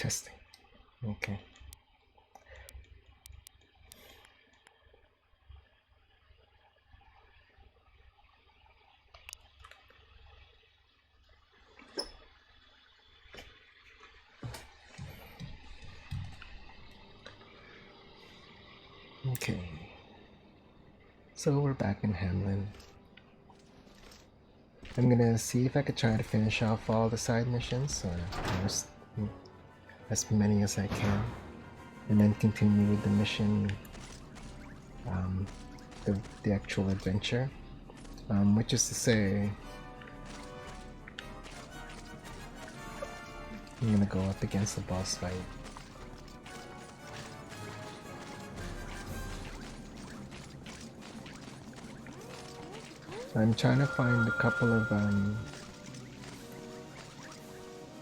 Interesting. Okay. Okay. So we're back in Hamlin. I'm gonna see if I could try to finish off all the side missions, or as many as I can, and then continue with the mission, um, the actual adventure. Which is to say, I'm gonna go up against the boss fight. I'm trying to find a couple of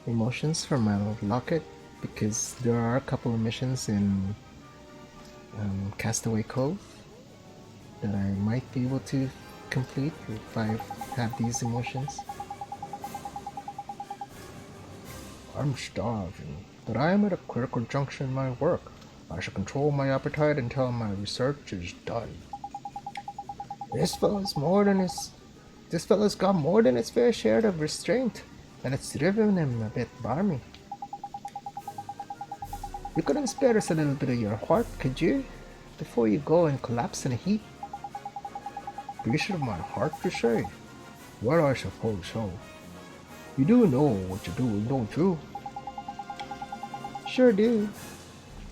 emotions for my locket, because there are a couple of missions in Castaway Cove that I might be able to complete if I have these emotions. I'm starving, but I am at a critical junction in my work. I should control my appetite until my research is done. This fella's got more than his fair share of restraint, and it's driven him a bit balmy. You couldn't spare us a little bit of your heart, could you? Before you go and collapse in a heap? Piece of my heart, you say? Well, I suppose so. You do know what you're doing, don't you? Sure do.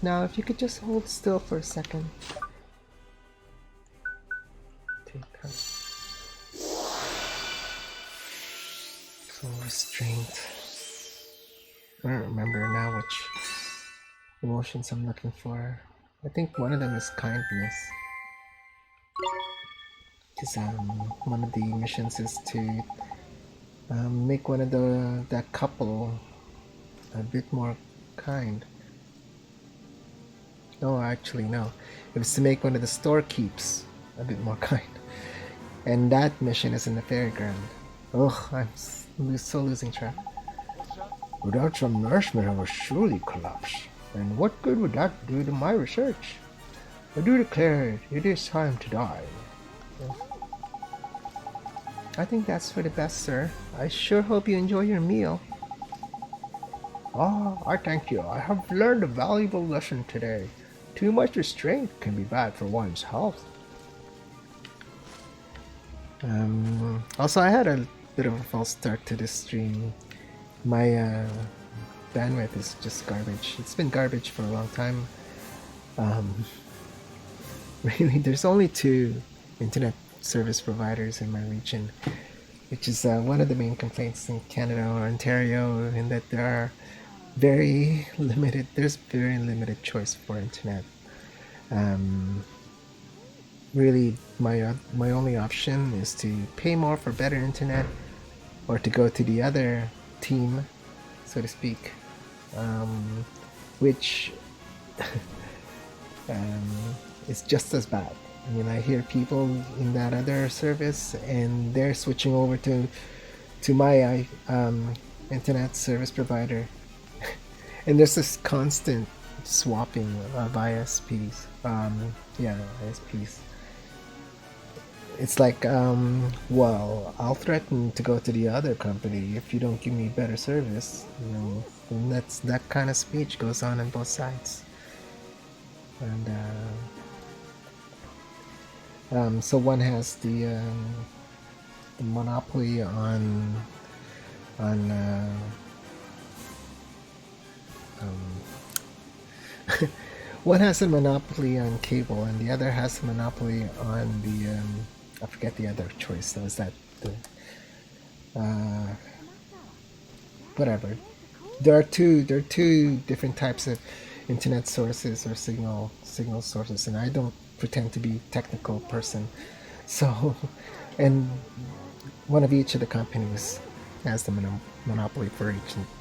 Now, if you could just hold still for a second. Take her. So restraint. I don't remember now which emotions I'm looking for. I think one of them is kindness. Because one of the missions is to make one of that couple a bit more kind. No, actually no. It was to make one of the storekeeps a bit more kind. And that mission is in the fairground. Ugh, I'm so losing track. Without some nourishment, I would surely collapse. And what good would that do to my research? I do declare it is time to die. I think that's for the best, sir. I sure hope you enjoy your meal. Ah, I thank you. I have learned a valuable lesson today. Too much restraint can be bad for one's health. Also, I had a bit of a false start to this stream. My bandwidth is just garbage. It's been garbage for a long time. Really, there's only 2 internet service providers in my region, which is one of the main complaints in Canada or Ontario, in that there's very limited choice for internet. Really, my only option is to pay more for better internet, or to go to the other team, so to speak, which is just as bad. I mean, I hear people in that other service, and they're switching over to my internet service provider, and there's this constant swapping of ISPs. ISPs. It's like, well, I'll threaten to go to the other company if you don't give me better service. And that kind of speech goes on both sides. And so one has the monopoly on one has a monopoly on cable, and the other has a monopoly on the I forget the other choice. Was that whatever? There are two different types of internet sources or signal sources, and I don't pretend to be a technical person. So, and one of each of the companies has the monopoly for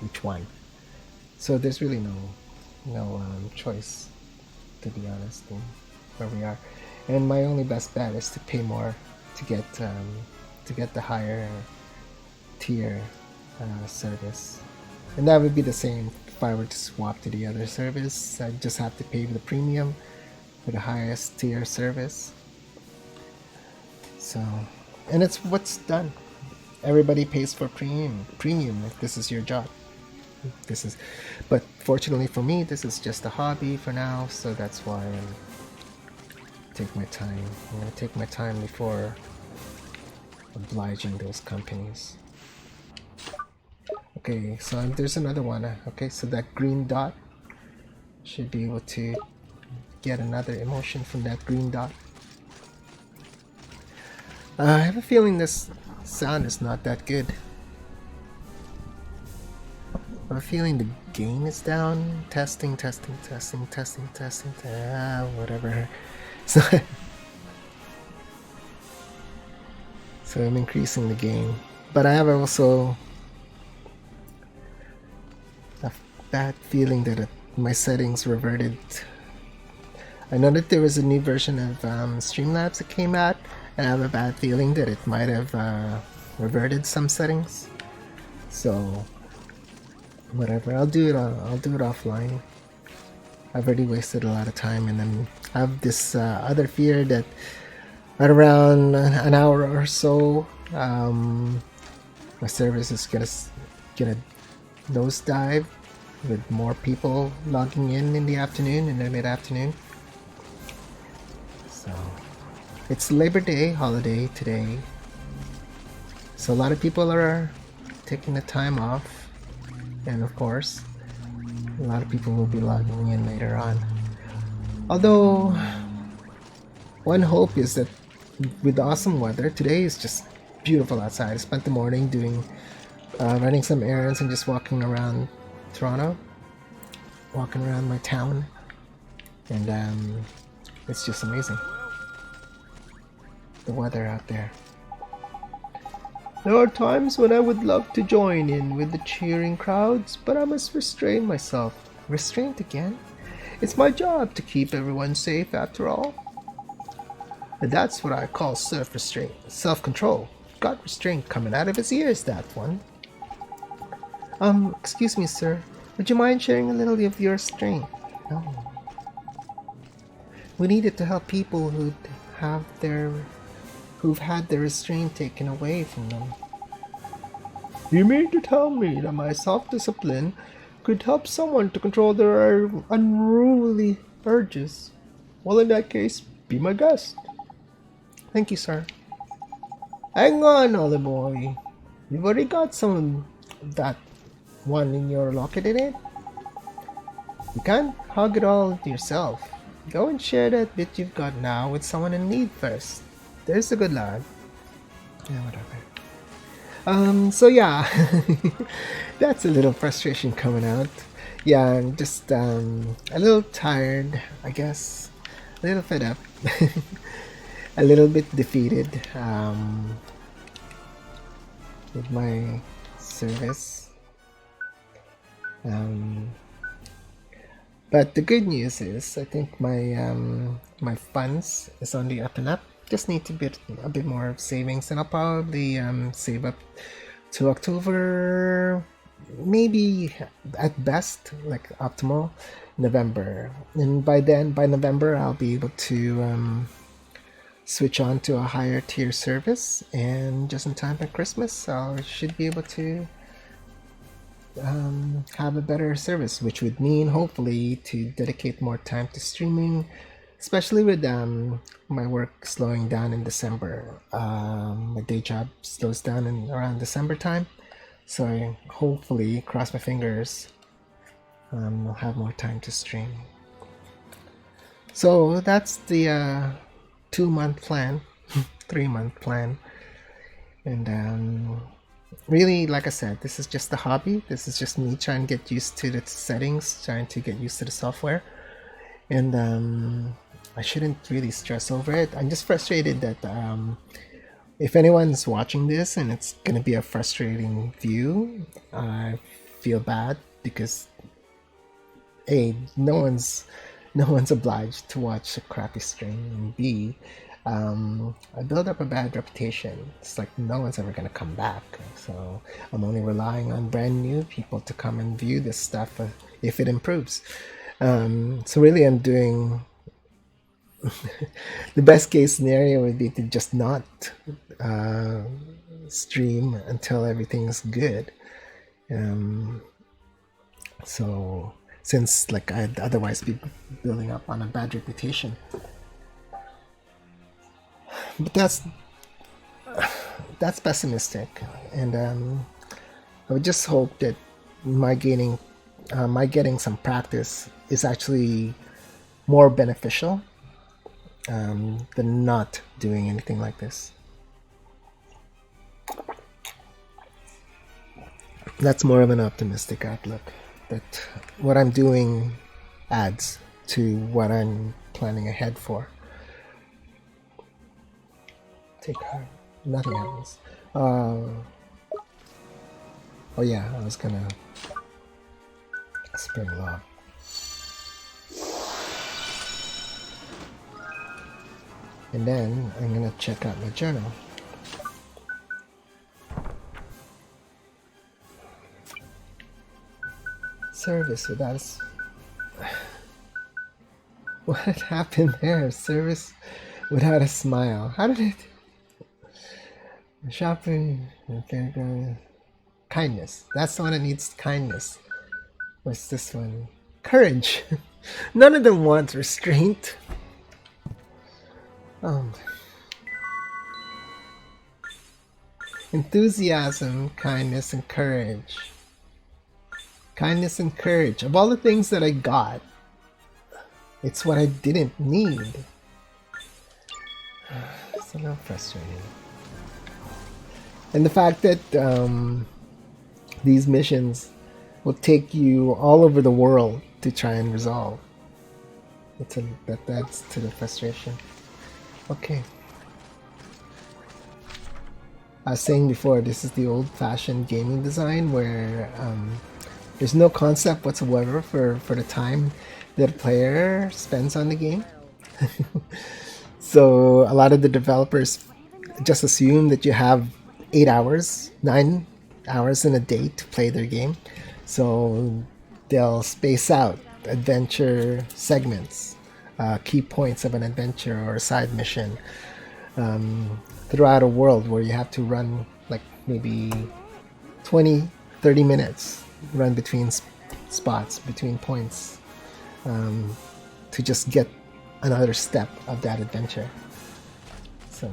each one. So there's really no choice, to be honest, in where we are. And my only best bet is to pay more to get the higher tier service, and that would be the same if I were to swap to the other service, I just have to pay the premium for the highest tier service. So, and it's what's done. Everybody pays for premium if this is your job. This is, but fortunately for me, this is just a hobby for now, so that's why take my time. I'm gonna take my time before obliging those companies. Okay, so there's another one. Okay, so that green dot should be able to get another emotion from that green dot. I have a feeling this sound is not that good. I have a feeling the gain is down. Testing. Whatever. So, so I'm increasing the gain. But I have also a bad feeling that my settings reverted. I know that there was a new version of Streamlabs that came out, and I have a bad feeling that it might have reverted some settings. So whatever, I'll do it offline. I've already wasted a lot of time, and then I have this other fear that at around an hour or so, my service is gonna nosedive with more people logging in the afternoon, in the mid-afternoon. So it's Labor Day holiday today, so a lot of people are taking the time off, and of course a lot of people will be logging in later on. Although one hope is that with the awesome weather, today is just beautiful outside. I spent the morning doing running some errands and just walking around Toronto, walking around my town, and it's just amazing, the weather out there. There are times when I would love to join in with the cheering crowds, but I must restrain myself. Restraint again? It's my job to keep everyone safe after all. And that's what I call self-restraint, self-control. Got restraint coming out of his ears, that one. Excuse me, sir. Would you mind sharing a little of your strength? No. We need it to help people who've had their restraint taken away from them. You mean to tell me that my self-discipline could help someone to control their unruly urges? Well, in that case, be my guest. Thank you, sir. Hang on, Olive Boy. You've already got some of that one in your locket, in it? You can't hug it all to yourself. Go and share that bit you've got now with someone in need first. There's a good lad. Yeah, whatever. So yeah, that's a little frustration coming out. Yeah, I'm just a little tired, I guess. A little fed up. A little bit defeated with my service. But the good news is, I think my funds is on the up and up. Just need to a bit more of savings, and I'll probably save up to October, maybe at best, like optimal November. And by November, I'll be able to switch on to a higher tier service, and just in time for Christmas, I should be able to have a better service, which would mean hopefully to dedicate more time to streaming, especially with my work slowing down in December. My day job slows down in around December time, so I hopefully, cross my fingers, I'll have more time to stream. So that's the 2-month plan, 3-month plan, and really, like I said, this is just a hobby. This is just me trying to get used to the settings, trying to get used to the software, and I shouldn't really stress over it. I'm just frustrated that if anyone's watching this and it's gonna be a frustrating view, I feel bad because A, no one's obliged to watch a crappy stream, and B, I build up a bad reputation. It's like no one's ever gonna come back, so I'm only relying on brand new people to come and view this stuff if it improves. So really, I'm doing the best case scenario would be to just not uh, stream until everything's good. Um, so since like I'd otherwise be building up on a bad reputation, but that's pessimistic, and I would just hope that my gaining my getting some practice is actually more beneficial than not doing anything like this. That's more of an optimistic outlook, that what I'm doing adds to what I'm planning ahead for. Take her. Nothing happens. Oh yeah, I was gonna spring love. And then I'm gonna check out my journal. Service without us. What happened there? Service without a smile. How did it? Shopping. Okay, kindness. That's the one that needs kindness. What's this one? Courage. None of them want restraint. Enthusiasm, kindness, and courage. Kindness and courage. Of all the things that I got, it's what I didn't need. It's a little frustrating. And the fact that these missions will take you all over the world to try and resolve. That adds to the frustration. Okay. I was saying before, this is the old-fashioned gaming design where there's no concept whatsoever for the time that a player spends on the game. So a lot of the developers just assume that you have 8 hours, 9 hours in a day to play their game. So they'll space out adventure segments, key points of an adventure or a side mission throughout a world where you have to run like maybe 20, 30 minutes, run between spots, between points, to just get another step of that adventure. So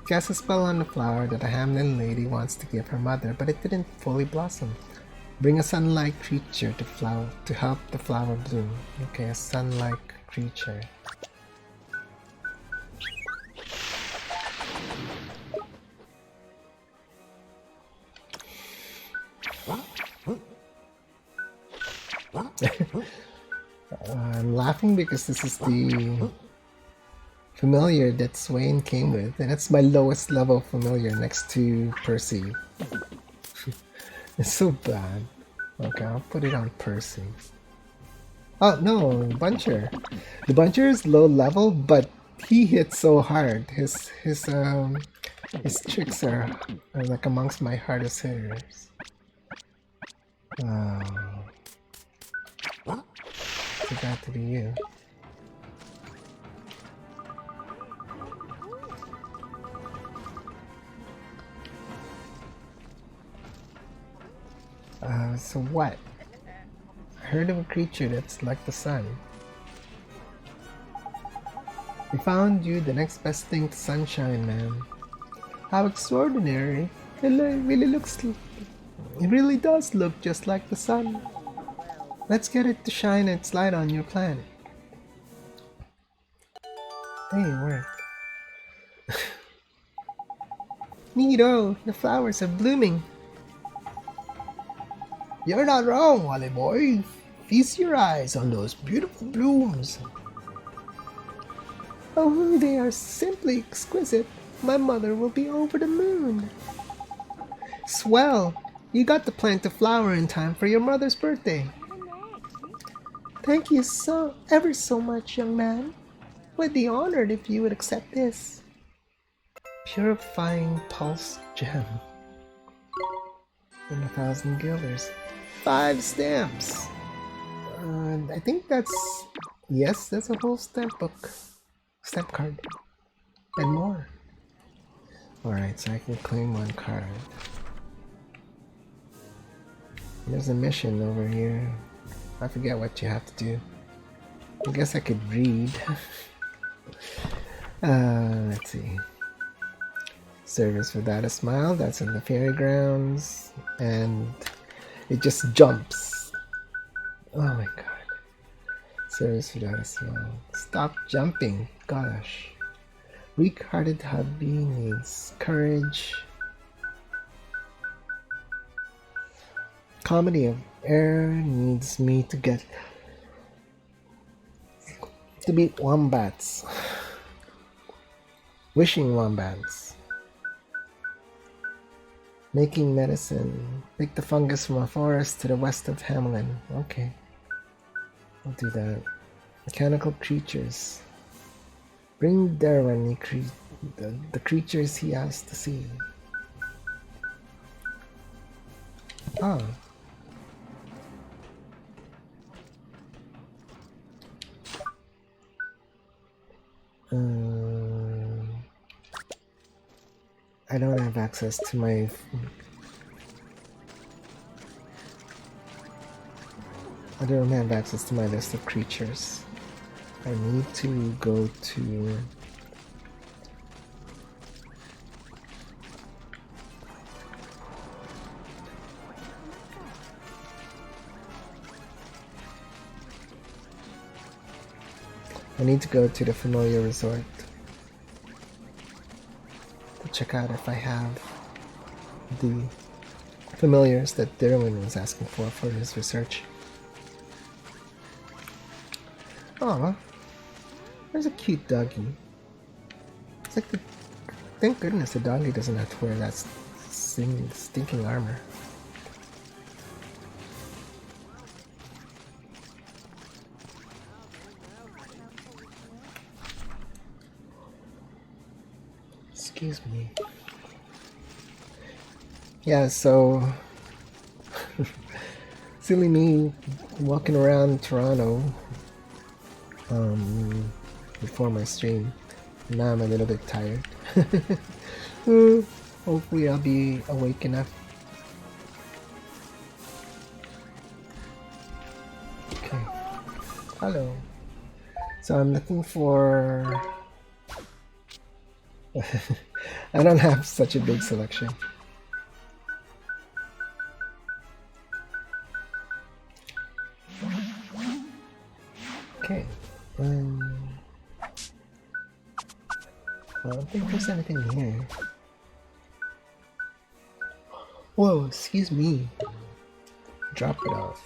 cast a spell on the flower that a Hamlin lady wants to give her mother, but it didn't fully blossom. Bring a sun-like creature to help the flower bloom. Okay, a sun-like creature. I'm laughing because this is the familiar that Swain came with, and it's my lowest level familiar next to Percy. It's so bad. Okay, I'll put it on Percy. Oh no, Buncher. The Buncher is low level, but he hits so hard. His tricks are like amongst my hardest hitters. It got to be you. So what? I heard of a creature that's like the sun. We found you the next best thing to sunshine, man. How extraordinary. It really does look just like the sun. Let's get it to shine its light on your planet. Hey, it worked. Neato, the flowers are blooming. You're not wrong, Wally boy. Feast your eyes on those beautiful blooms. Oh, they are simply exquisite. My mother will be over the moon. Swell! You got to plant a flower in time for your mother's birthday. Thank you ever so much, young man. We'd be honored if you would accept this. Purifying pulse gem. And 1,000 guilders. 5 stamps. I think that's... Yes, that's a whole stamp book. Stamp card. And more. Alright, so I can claim 1 card. There's a mission over here. I forget what you have to do. I guess I could read. Let's see. Service without a smile. That's in the fairy grounds. And it just jumps. Oh my god. Service without a smile. Stop jumping. Gosh. Weak-hearted hubby needs courage. Comedy of Error needs me to beat wombats. Wishing wombats. Making medicine. Pick the fungus from a forest to the west of Hamlin. Okay. I'll do that. Mechanical creatures. Bring Darwin the creatures he has to see. Oh. I don't have access to my... I don't have access to my list of creatures. I need to go to... I need to go to the familiar resort to check out if I have the familiars that Derwin was asking for his research. Aw, there's a cute doggy. It's like thank goodness the doggy doesn't have to wear that stinking armor. Excuse me. Yeah, so silly me walking around Toronto before my stream. Now I'm a little bit tired. Hopefully I'll be awake enough. Okay. Hello. So I'm looking for... I don't have such a big selection. Okay. I don't think there's anything here. Whoa, excuse me. Drop it off.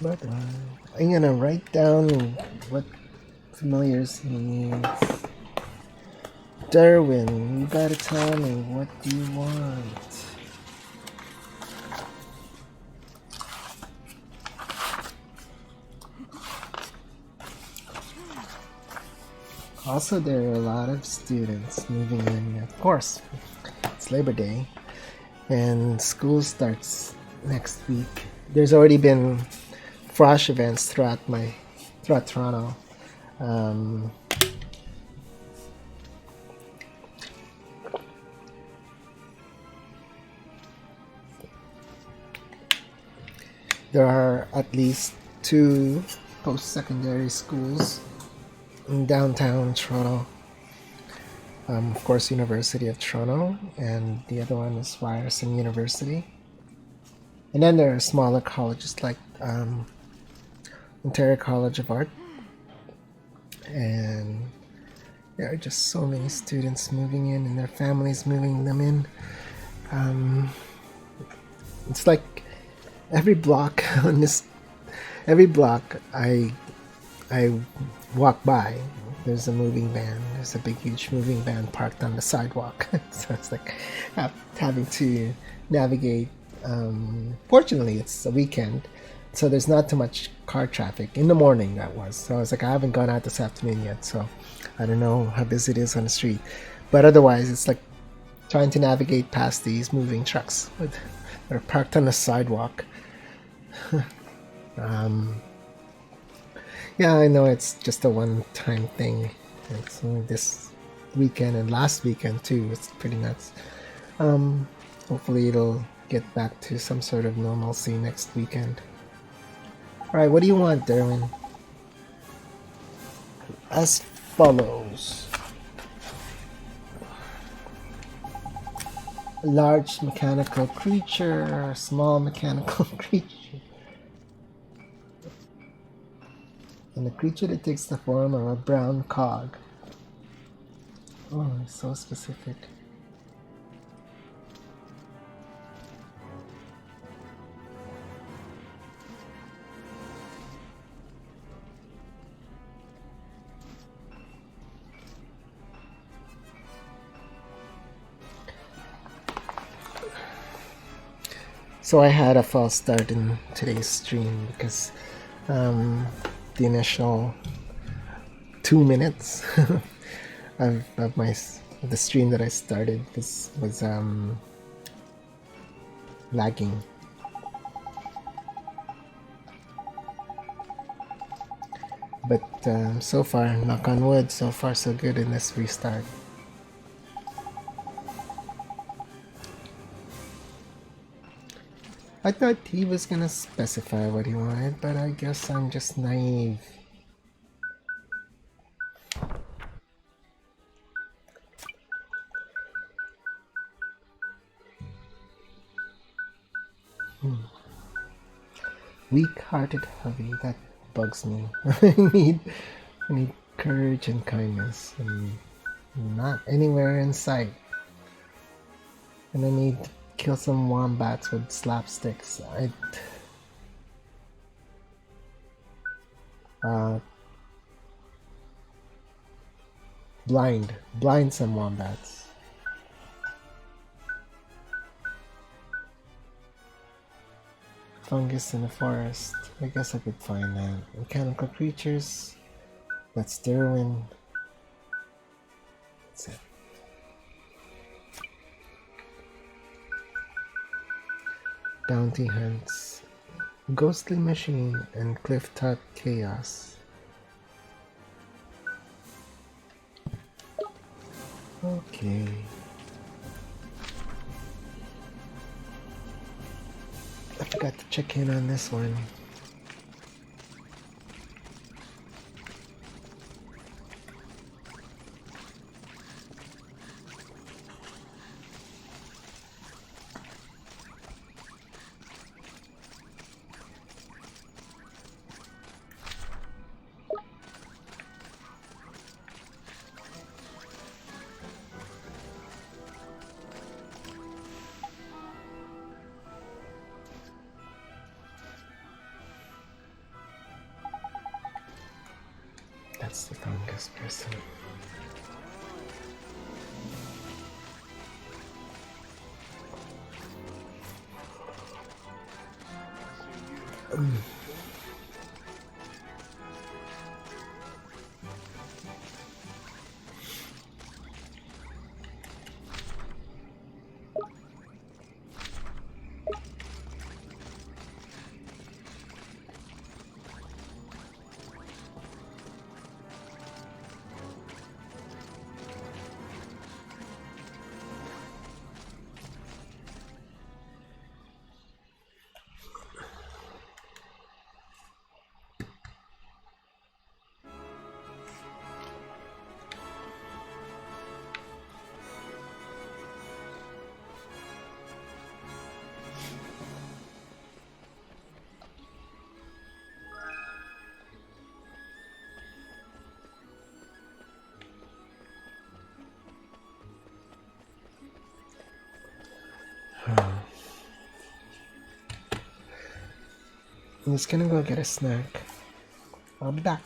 But I'm gonna write down what familiars he needs. Derwin, you gotta tell me, what do you want? Also, there are a lot of students moving in. Of course, it's Labor Day, and school starts next week. There's already been frosh events throughout Toronto. There are at least 2 post-secondary schools in downtown Toronto. Of course, University of Toronto, and the other one is Ryerson University. And then there are smaller colleges like Ontario College of Art. And there are just so many students moving in and their families moving them in. It's like every block I I walk by. There's a moving van. There's a big, huge moving van parked on the sidewalk. So it's like having to navigate. Fortunately, it's a weekend, so there's not too much car traffic. In the morning, that was. So I was like, I haven't gone out this afternoon yet, so I don't know how busy it is on the street. But otherwise, it's like trying to navigate past these moving trucks that are parked on the sidewalk. Yeah, I know it's just a one-time thing. It's only this weekend and last weekend too. It's pretty nuts. Hopefully it'll get back to some sort of normalcy next weekend. All right, what do you want, Derwin? As follows: a large mechanical creature, small mechanical creature, and a creature that takes the form of a brown cog. Oh, it's so specific. So I had a false start in today's stream because the initial 2 minutes of my the stream that I started was lagging. But so far, knock on wood, so far so good in this restart. I thought he was gonna specify what he wanted, but I guess I'm just naive. Weak-hearted hubby, that bugs me. I need courage and kindness, and not anywhere in sight. And I need to kill some wombats with slapsticks. Blind some wombats. Fungus in the forest. I guess I could find that. Mechanical creatures. That's Derwin. That's it. Bounty hunts. Ghostly machine and cliff-top chaos. Okay. I forgot to check in on this one. That's the fungus person. I'm just gonna go get a snack. I'll be back.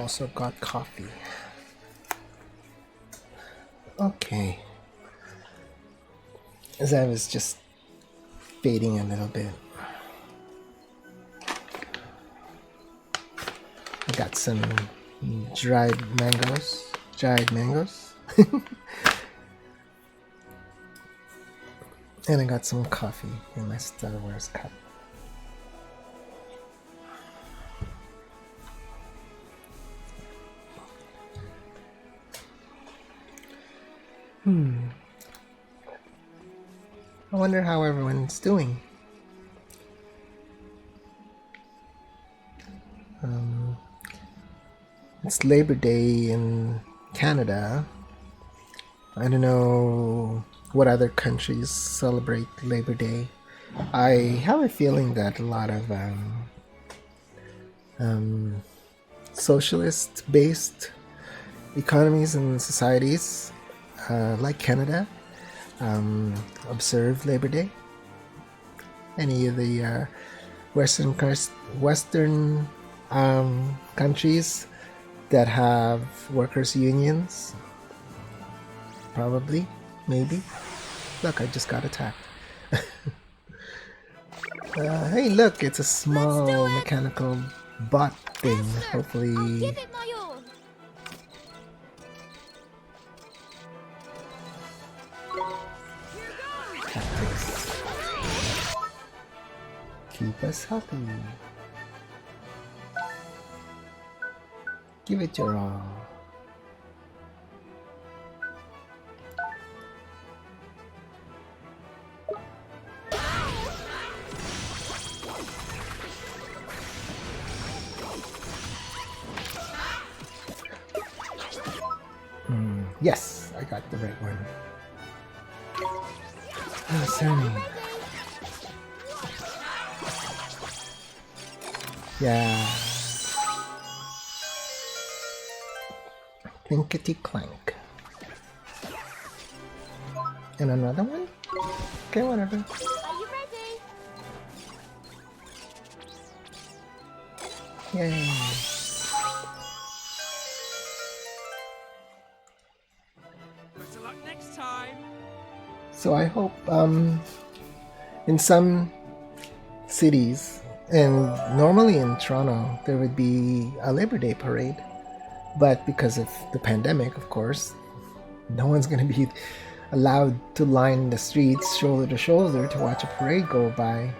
also got coffee. Okay. As I was just fading a little bit, I got some dried mangoes. And I got some coffee in my Star Wars cup. I wonder how everyone's doing. It's Labor Day in Canada. I don't know what other countries celebrate Labor Day. I have a feeling that a lot of socialist-based economies and societies, like Canada, observe Labor Day. Any of the Western countries that have workers' unions, probably, maybe. Look, I just got attacked. Hey, look, it's a small mechanical bot thing. Hopefully, Give it my all. tactics keep us happy. Give it your all. Yes, I got the right one. Oh, sorry. Yeah. Clinkety clank. And another one? Okay, whatever. Are you ready? Yay. Better luck next time. So I hope in some cities, and normally in Toronto, there would be a Labor Day parade. But because of the pandemic, of course, no one's going to be allowed to line the streets shoulder to shoulder to watch a parade go by.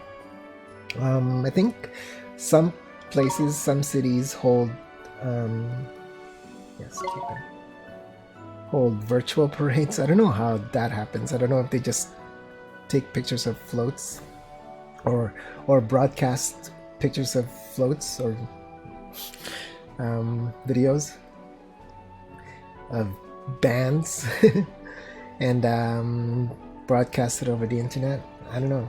I think some places, some cities hold, yes, keep it, hold virtual parades. I don't know how that happens. I don't know if they just take pictures of floats or broadcast pictures of floats or videos of bands and broadcast it over the internet. I don't know,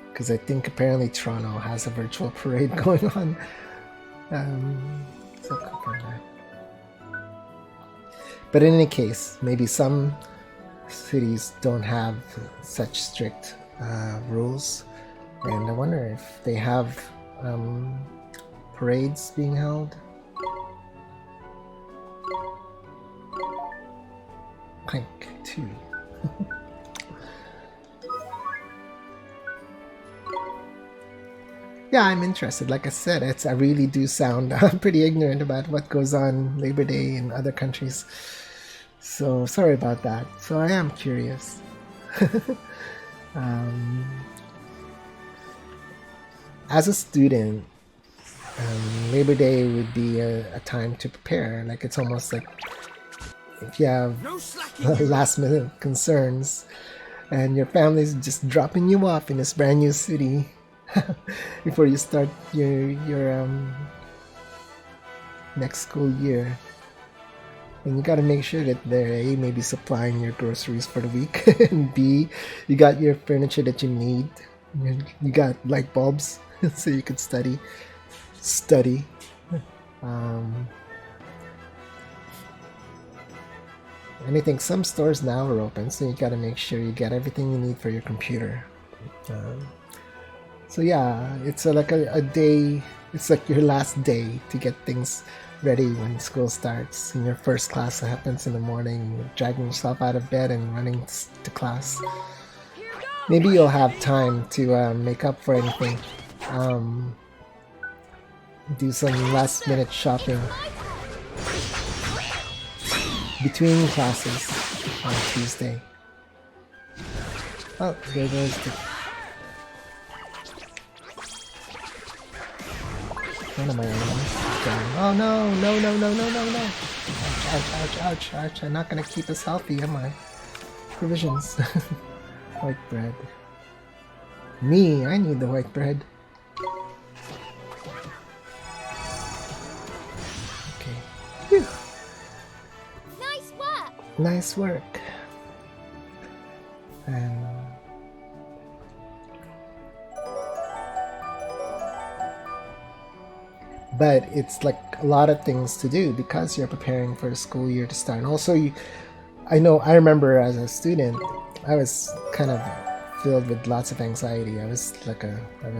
because I think apparently Toronto has a virtual parade going on. So confirm that. But in any case, maybe some cities don't have such strict rules, and I wonder if they have parades being held. Clank 2. Yeah, I'm interested. Like I said, I really do sound pretty ignorant about what goes on Labor Day in other countries. So sorry about that. So I am curious. As a student, Labor Day would be a time to prepare. Like it's almost like if you have No slacking. last minute concerns and your family's just dropping you off in this brand new city before you start your next school year, and you got to make sure that they're A, maybe supplying your groceries for the week, and B, you got your furniture that you need. You got light bulbs so you could study. And I think some stores now are open, so you got to make sure you get everything you need for your computer. So yeah, it's a day. It's like your last day to get things ready when school starts. And your first class happens in the morning. You're dragging yourself out of bed and running to class. Maybe you'll have time to make up for anything. Um, do some last minute shopping between classes on Tuesday. Oh, there goes the. One of my enemies down. Oh no, no, no, no, no, no, no. Ouch, ouch, ouch, ouch. I'm not gonna keep us healthy, am I? Provisions. White bread. Me, I need the white bread. Okay. Whew. Nice work. Nice work. And but it's like a lot of things to do because you're preparing for the school year to start. And also, I remember as a student, I was kind of filled with lots of anxiety. I was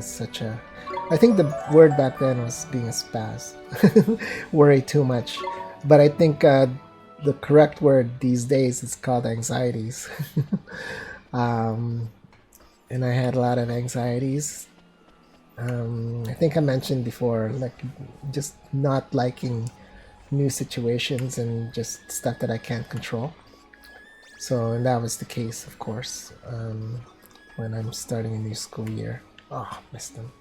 such a. I think the word back then was being a spaz, worry too much. But I think the correct word these days is called anxieties. um, and I had a lot of anxieties. I think I mentioned before, like just not liking new situations and just stuff that I can't control. So, and that was the case, of course, when I'm starting a new school year. Oh, missed them.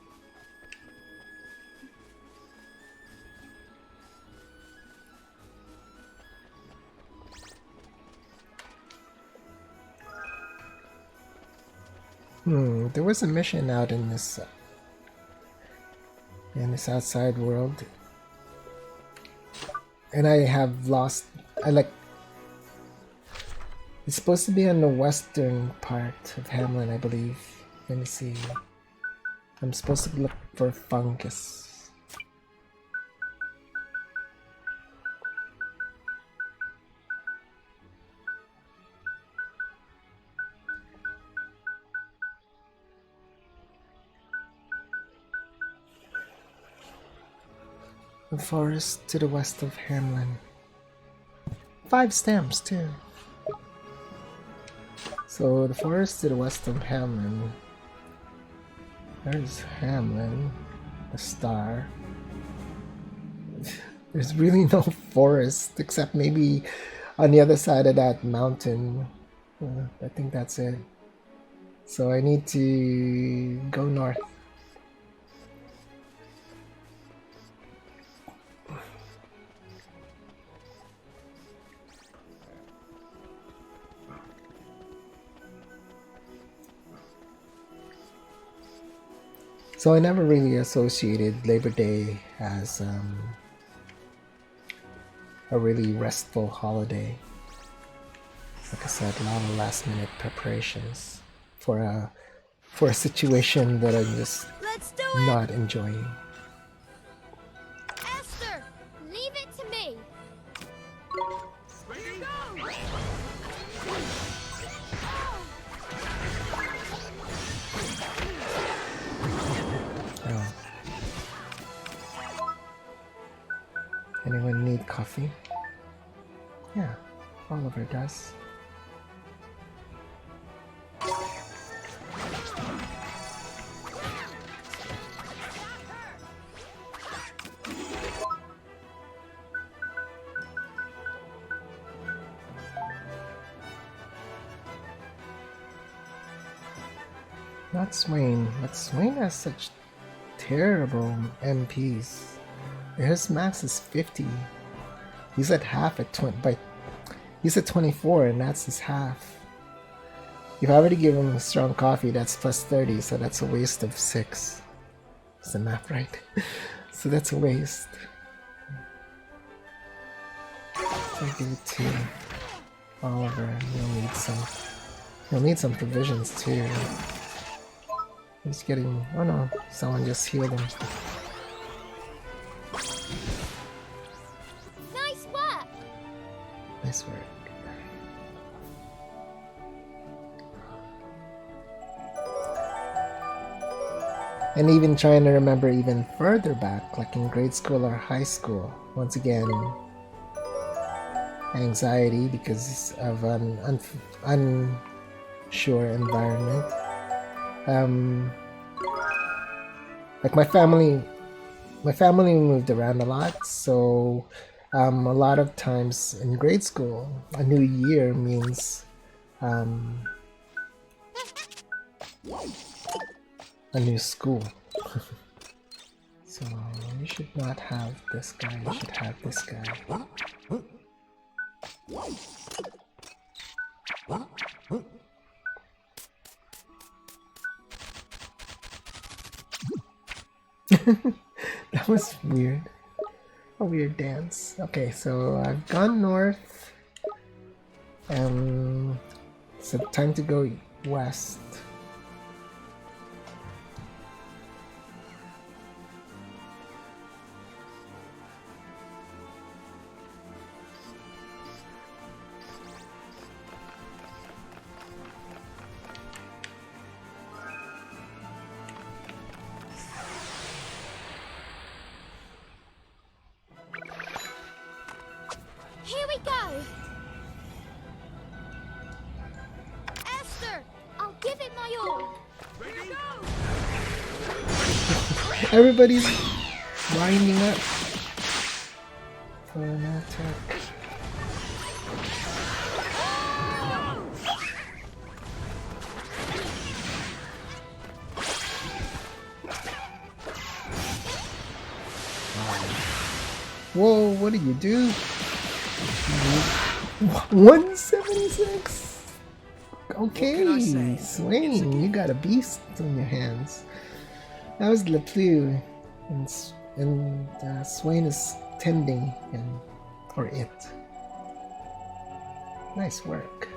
There was a mission out in this outside world, and I have lost. I like. It's supposed to be on the western part of Hamlin, I believe. Let me see. I'm supposed to look for fungus. The forest to the west of Hamlin. 5 stamps, too. So, the forest to the west of Hamlin. There's Hamlin, the star. There's really no forest except maybe on the other side of that mountain. I think that's it. So, I need to go north. So I never really associated Labor Day as a really restful holiday. Like I said, a lot of last minute preparations for a situation that I'm just Let's do it. not enjoying. Esther, leave it to me. Ready? Go. Oh. Anyone need coffee? Yeah, Oliver does. Not Swain, but Swain has such terrible MPs. His max is 50. He's at half at 20, but he's at 24 and that's his half. If I were to give him strong coffee, that's plus 30, so that's a waste of 6. Is the math right? So that's a waste. So I give it to Oliver. He'll need some provisions too. He's getting. Oh no! Someone just healed him. Nice work. Nice work. And even trying to remember even further back, like in grade school or high school. Once again, anxiety because of an unsure environment. Um, like my family moved around a lot, so a lot of times in grade school, a new year means um, a new school. So you should not have this guy, you should have this guy. That was weird. A weird dance. Okay, so I've gone north. So time to go west. Here we go! Esther, I'll give it my all. Ready? Everybody's winding up for an attack. Whoa, what did you do? 176? Okay, Swain, you got a beast in your hands. That was LePlew, and Swain is tending him, or it. Nice work.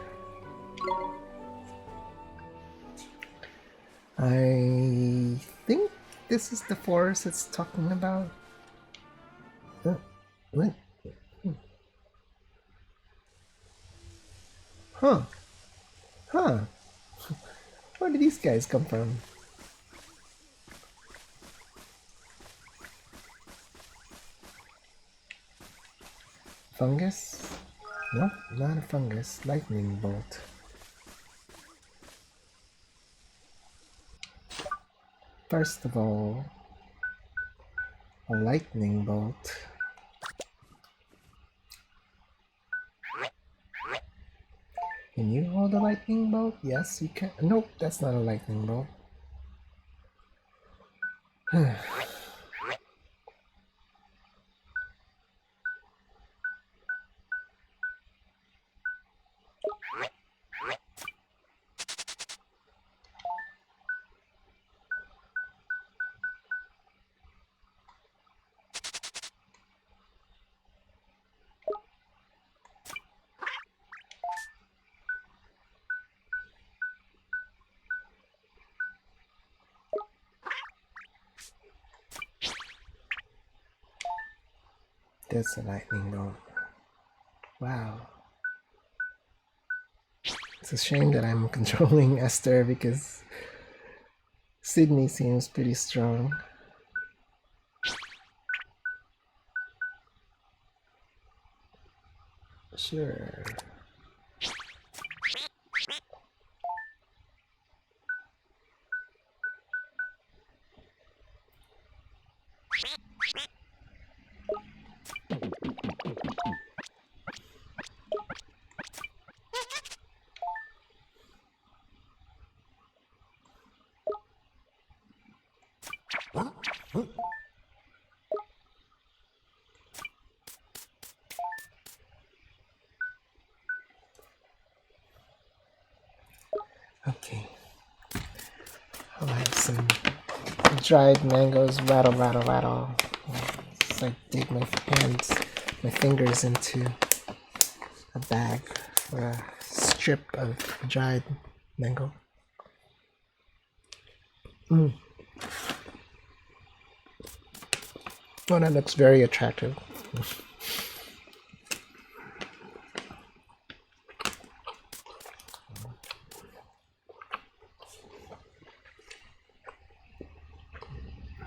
I think this is the forest it's talking about. What? Huh. Huh. Where did these guys come from? Fungus? Nope, not a fungus. Lightning bolt. First of all, a lightning bolt. Can you hold a lightning bolt? Yes, you can. Nope, that's not a lightning bolt. That's a lightning bolt. Wow. It's a shame that I'm controlling Esther because Sydney seems pretty strong. Sure. Okay. I'll have some dried mangoes rattle, rattle, rattle. It's like dig my fingers into a bag or a strip of dried mango. Oh, that looks very attractive.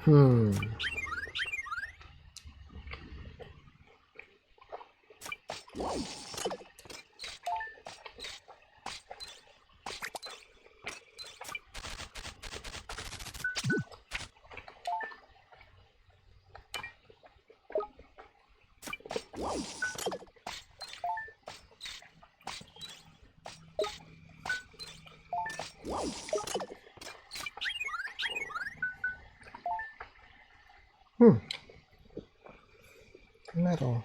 Hmm. Hmm. Metal.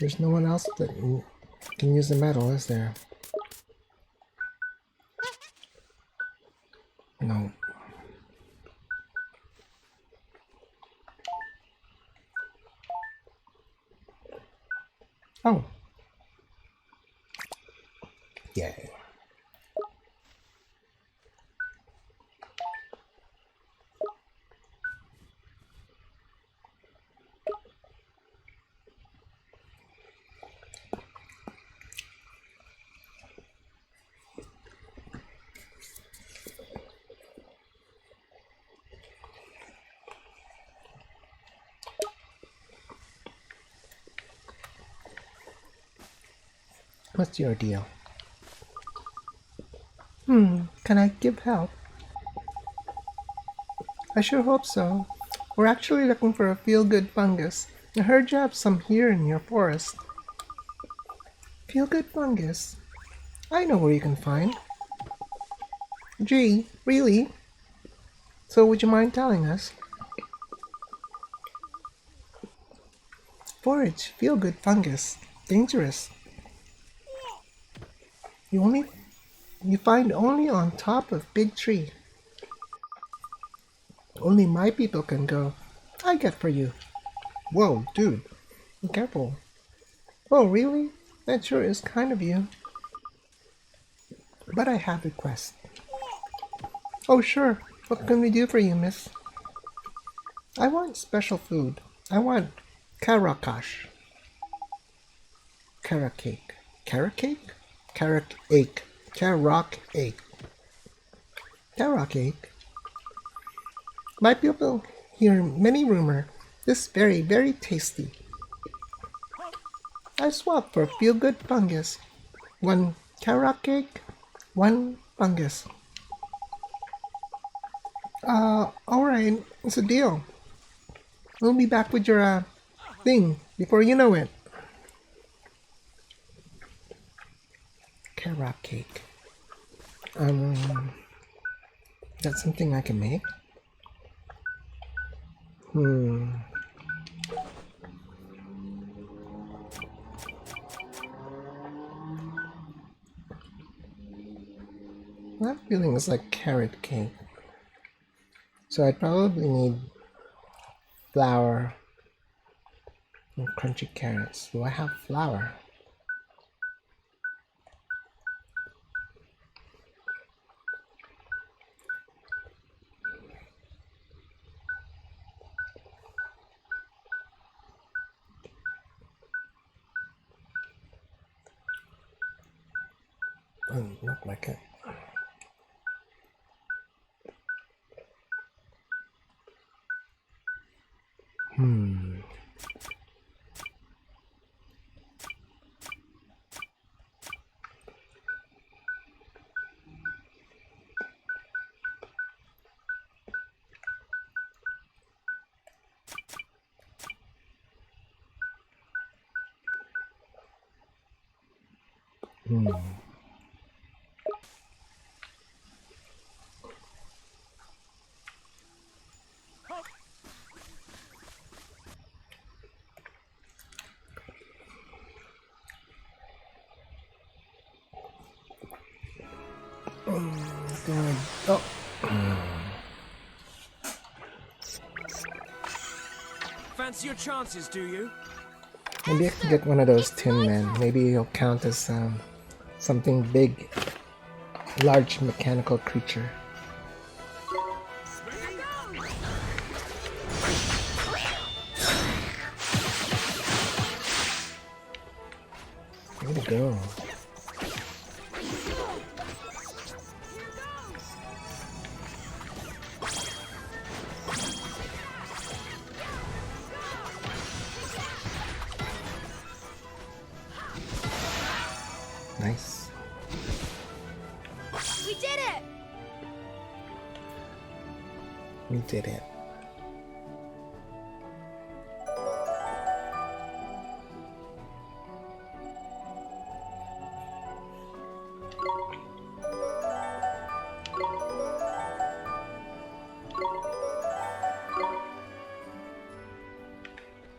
There's no one else that can use the metal, is there? No. Oh. Yay. What's your deal? Can I give help? I sure hope so. We're actually looking for a feel-good fungus. I heard you have some here in your forest. Feel-good fungus? I know where you can find. Gee, really? So would you mind telling us? Forage, feel-good fungus. Dangerous. You find only on top of big tree. Only my people can go. I get for you. Whoa, dude. Be careful. Oh, really? That sure is kind of you. But I have a request. Oh, sure. What can we do for you, miss? I want special food. I want carakash. Carrot cake. Carrot cake? Carrot cake. Carrot cake. Carrot cake. My people hear many rumor. This very, very tasty. I swap for feel-good fungus. One carrot cake, one fungus. Alright, it's a deal. We'll be back with your, thing before you know it. Carrot cake. That's something I can make? That feeling is like carrot cake. So I'd probably need flour and crunchy carrots. Do I have flour? Doesn't look like it. Oh, Fancy your chances, do you? maybe I can get one of those tin men. Maybe it'll count as something big, large mechanical creature. Way to go. Nice. We did it! We did it.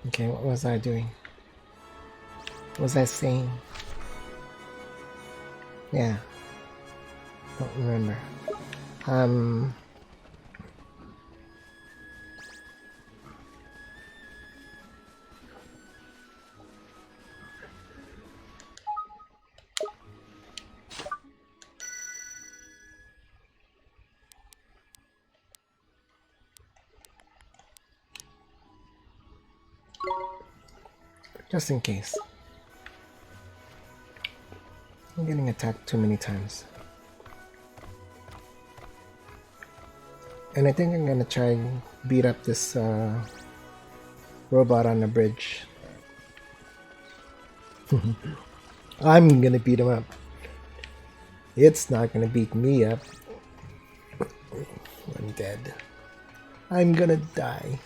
Okay, what was I doing? What was I saying? Yeah. Don't remember. Just in case. I'm getting attacked too many times. And I think I'm gonna try and beat up this robot on the bridge. I'm gonna beat him up. It's not gonna beat me up. I'm dead. I'm gonna die.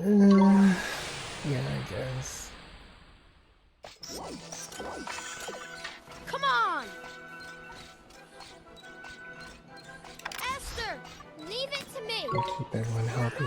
Yeah, I guess. Come on! Esther, leave it to me! I'll keep everyone healthy.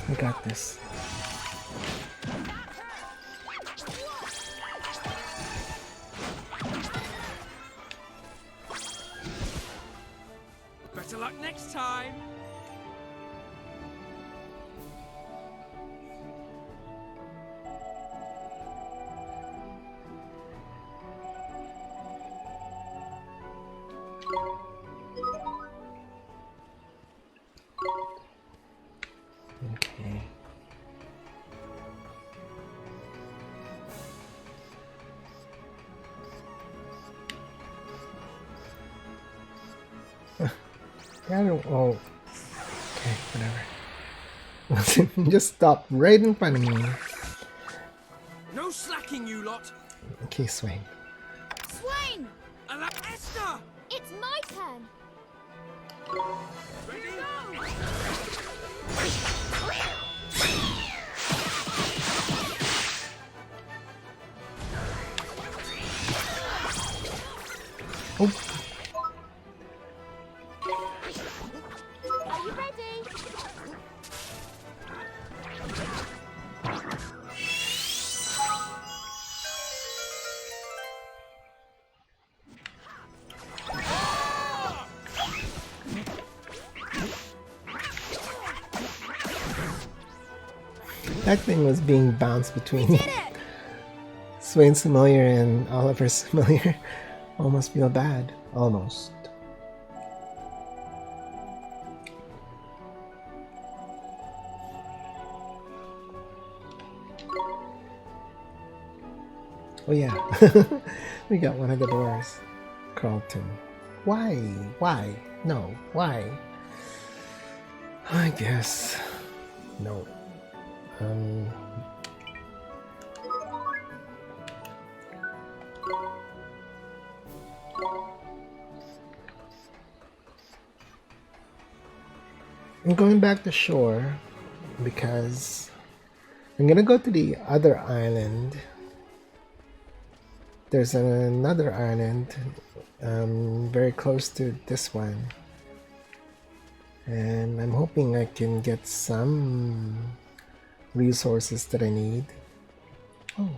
We got this. Better luck next time. Okay. I don't. Oh. Okay, whatever. Just stop right in front of me. No slacking, you lot. Okay, Swain. Swain! Allow Esther. It's my turn! Ready? Oh, Are you ready? that thing was being bounced between Did it! Swain's familiar and Oliver's familiar. Almost feel bad. Almost. Oh yeah, we got one of the doors. Carlton. Why? Why? No. Why? I guess. No. I'm going back to shore because I'm gonna go to the other island there's another island very close to this one, and I'm hoping I can get some resources that I need. Oh.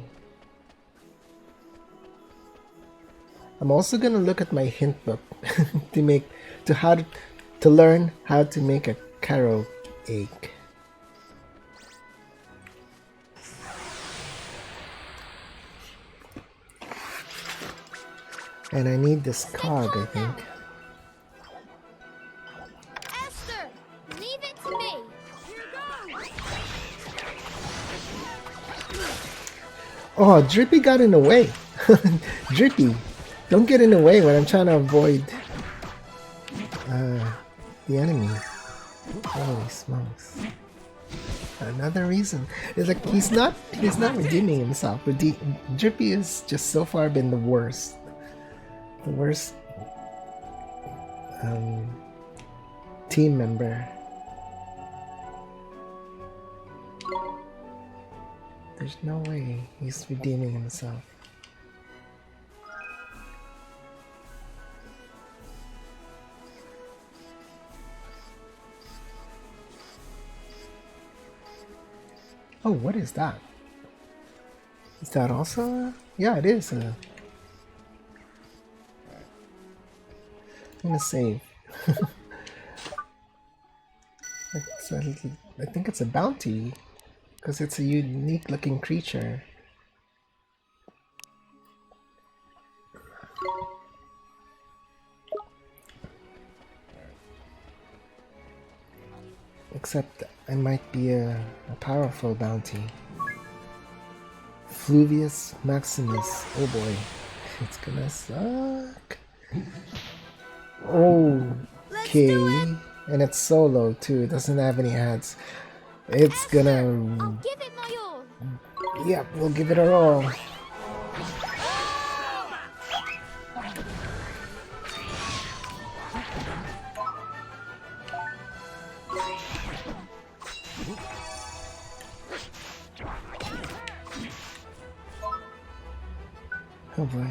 I'm also gonna look at my hint book to learn how to make a carrot egg. And I need this cog, I think. Esther, leave it to me. Oh, Drippy got in the way. Drippy, don't get in the way when I'm trying to avoid the enemy. Holy smokes. Another reason. It's like he's not redeeming himself. Drippy has just so far been the worst. The worst team member. There's no way he's redeeming himself. Oh, what is that? Is that also yeah, it is I'm gonna save. I think it's a bounty because it's a unique looking creature. Except I might be a powerful bounty. Fluvius Maximus. Oh boy. It's gonna suck. Okay. And it's solo too. It doesn't have any ads. It's gonna... I'll give it my all. Yeah, we'll give it our all. Oh boy.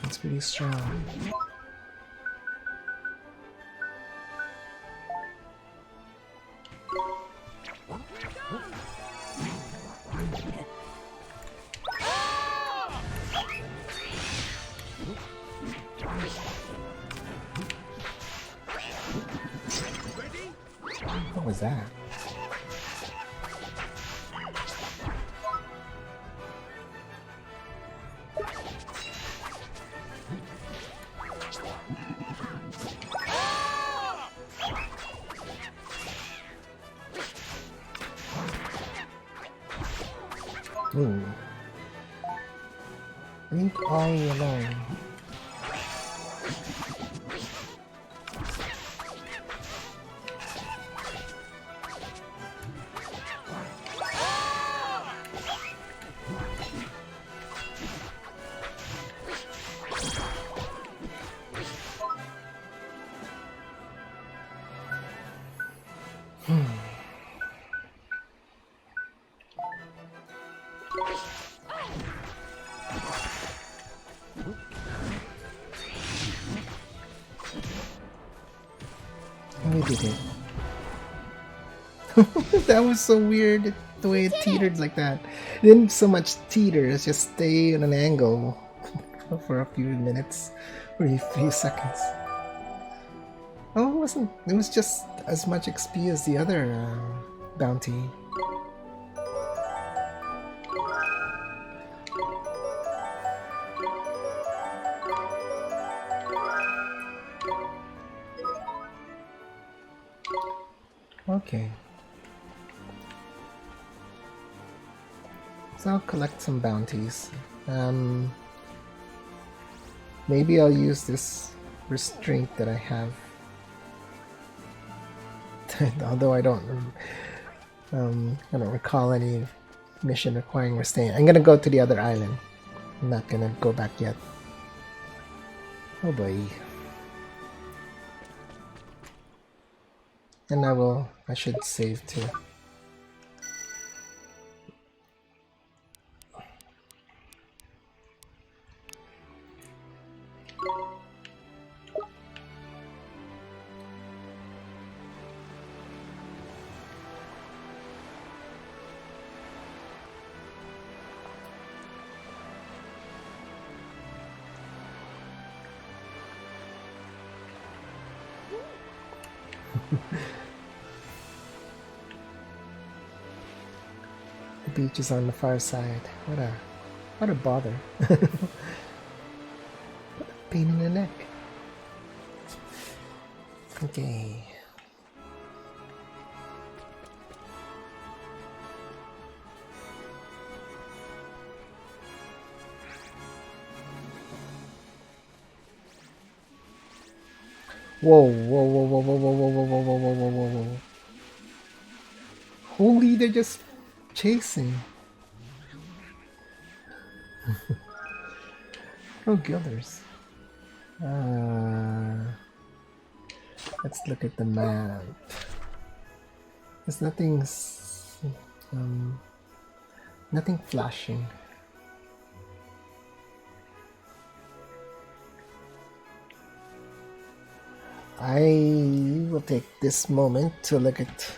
It's pretty strong. What was that? Ooh. Leave I alone. We did it. That was so weird, the way it teetered like that. It didn't so much teeter, it just stay on an angle for a few minutes, or a few seconds. Oh, it wasn't. It was just as much XP as the other bounty. Okay. So I'll collect some bounties. Maybe I'll use this restraint that I have. Although I don't recall any mission requiring restraint. I'm gonna go to the other island. I'm not gonna go back yet. Oh boy. And I should save too. The beach is on the far side. What a bother. Pain in the neck. Okay. Whoa, whoa, whoa, whoa, whoa, whoa, whoa, whoa, whoa, whoa, whoa, whoa, whoa, whoa. Holy, they're just chasing. Oh, Gilders. Let's look at the map. There's nothing flashing. I will take this moment to look at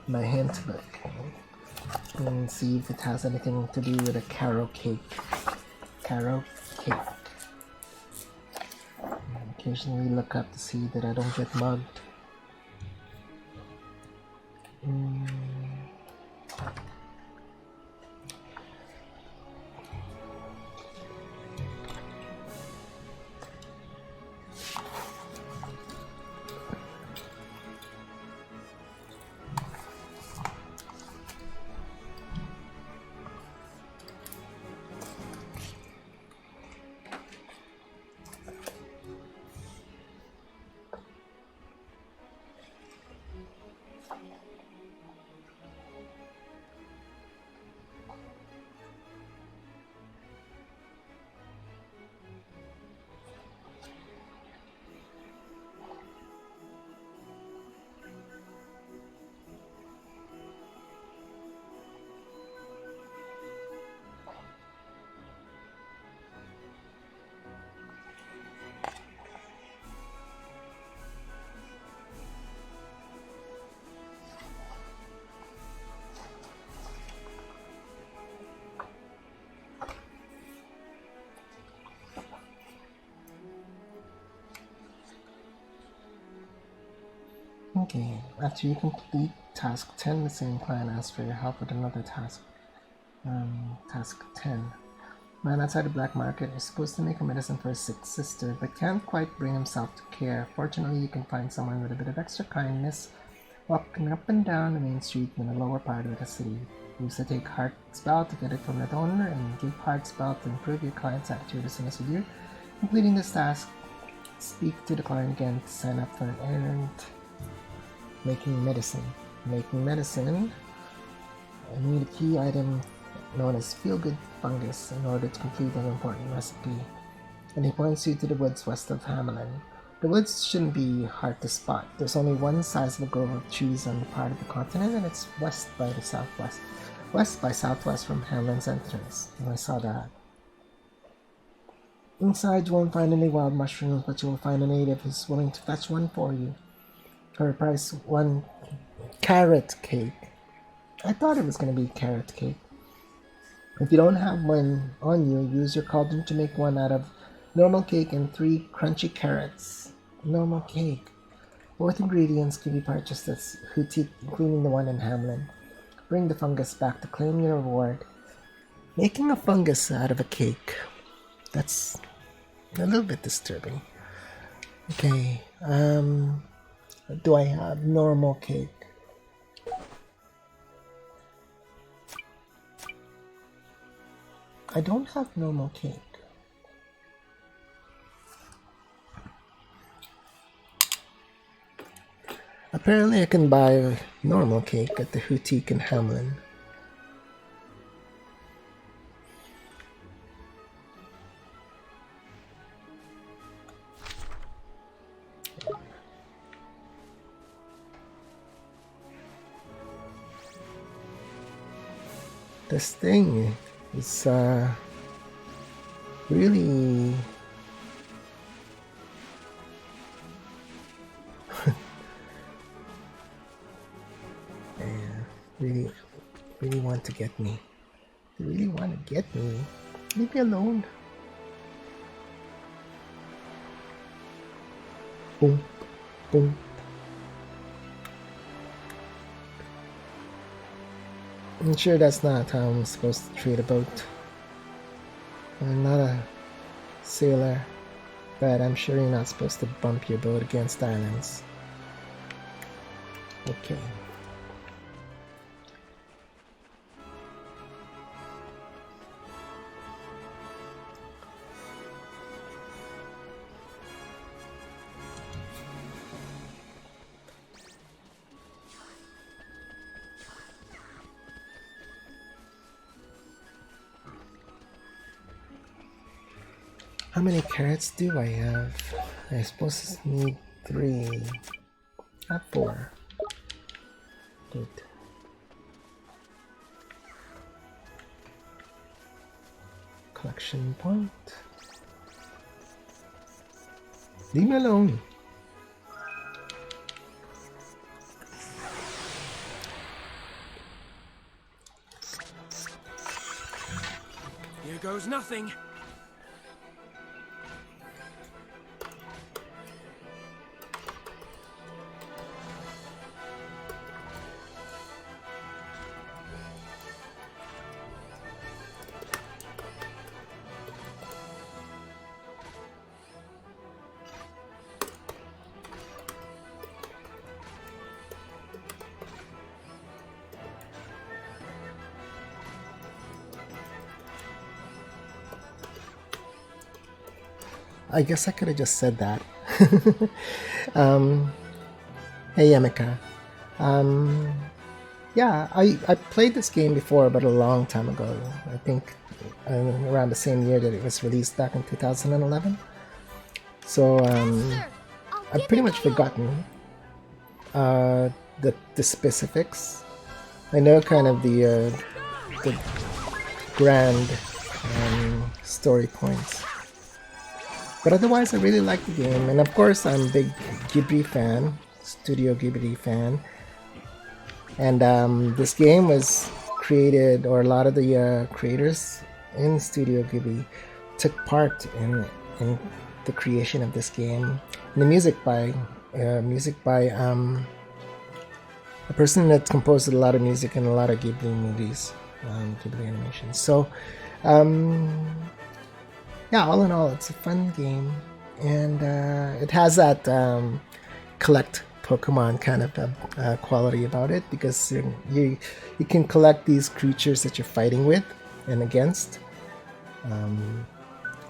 my handbook and see if it has anything to do with a carrot cake. Carrot cake. Occasionally look up to see that I don't get mugged. Okay, after you complete task 10, the same client asks for your help with another task. Task 10. Man outside the black market is supposed to make a medicine for his sick sister, but can't quite bring himself to care. Fortunately, you can find someone with a bit of extra kindness walking up and down the main street in the lower part of the city. You used to take heart spell to get it from the donor and give heart spell to improve your client's attitude as soon as you do. Completing this task, speak to the client again to sign up for an errand. Making medicine. Making medicine. I need a key item known as feel-good fungus in order to complete an important recipe. And he points you to the woods west of Hamelin. The woods shouldn't be hard to spot. There's only one sizable grove of trees on the part of the continent, and it's west by southwest from Hamelin's entrance. And I saw that. Inside, you won't find any wild mushrooms, but you will find a native who's willing to fetch one for you. For a price, 1 carrot cake. I thought it was going to be carrot cake. If you don't have one on you, use your cauldron to make one out of normal cake and 3 crunchy carrots. Normal cake. Both ingredients can be purchased at Houtique, including the one in Hamelin. Bring the fungus back to claim your reward. Making a fungus out of a cake. That's a little bit disturbing. Okay, do I have normal cake? I don't have normal cake. Apparently I can buy normal cake at the Boutique in Hamlin. This thing is really really really want to get me. They really want to get me. Leave me alone. Boom, boom. I'm sure that's not how I'm supposed to treat a boat. I'm not a sailor, but I'm sure you're not supposed to bump your boat against islands. Okay. How many carrots do I have? I suppose I need 3, not 4. Good. Collection point. Leave me alone. Here goes nothing. I guess I could have just said that. Hey Yamika. Yeah, I played this game before, but a long time ago. I think around the same year that it was released back in 2011. So Esther, I'll I've give pretty it much to you. forgotten the specifics. I know kind of the grand story points. But otherwise, I really like the game, and of course, I'm a big Ghibli fan, Studio Ghibli fan. And this game was created, or a lot of the creators in Studio Ghibli took part in the creation of this game. And the music by a person that's composed a lot of music in a lot of Ghibli movies, Ghibli animations. So. Yeah, all in all, it's a fun game, and it has that collect Pokemon kind of quality about it, because you can collect these creatures that you're fighting with and against.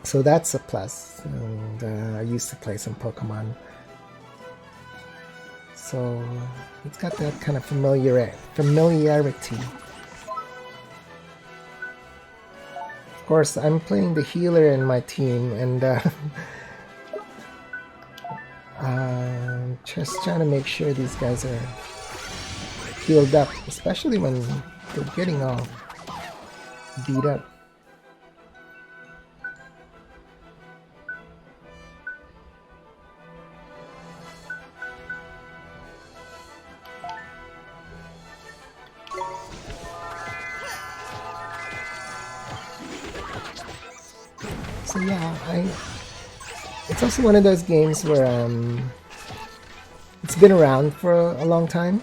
So that's a plus. And I used to play some Pokemon, so it's got that kind of familiarity. Of course, I'm playing the healer in my team, and I'm just trying to make sure these guys are healed up, especially when they're getting all beat up. So yeah, it's also one of those games where it's been around for a long time.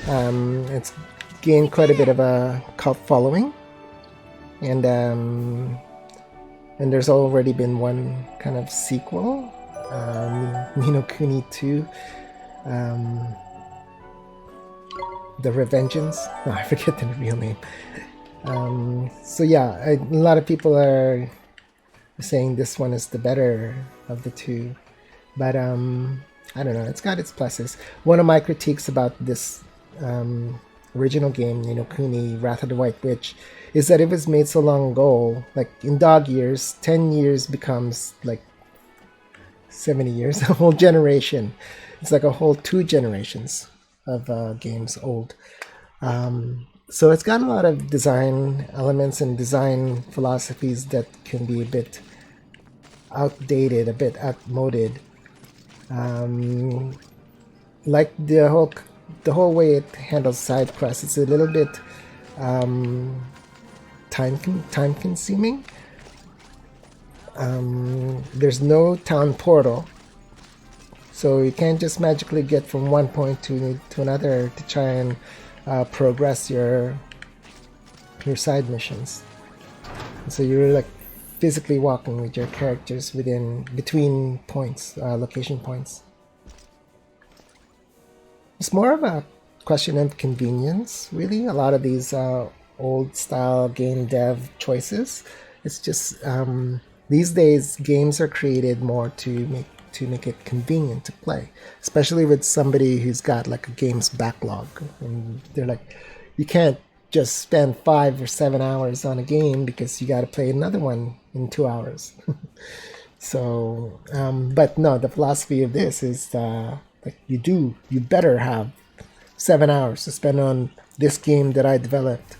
It's gained quite a bit of a cult following, and there's already been one kind of sequel, Ni No Kuni 2, The Revengeance. No, I forget the real name. So yeah, a lot of people are saying this one is the better of the two, but I don't know. It's got its pluses. One of my critiques about this original game, Ni No Kuni, Wrath of the White Witch, is that it was made so long ago. Like in dog years, 10 years becomes like 70 years, a whole generation. It's like a whole 2 generations of games old. So it's got a lot of design elements and design philosophies that can be a bit outdated, a bit outmoded. Like the whole way it handles side quests, it's a little bit time consuming. There's no town portal, so you can't just magically get from one point to another to try and progress your side missions. So you're like physically walking with your characters between points, location points. It's more of a question of convenience, really. A lot of these old style game dev choices. It's just these days games are created more to make it convenient to play, especially with somebody who's got like a game's backlog, and they're like, you can't just spend 5 or 7 hours on a game because you got to play another one in 2 hours. So, but no, the philosophy of this is like you better have 7 hours to spend on this game that I developed.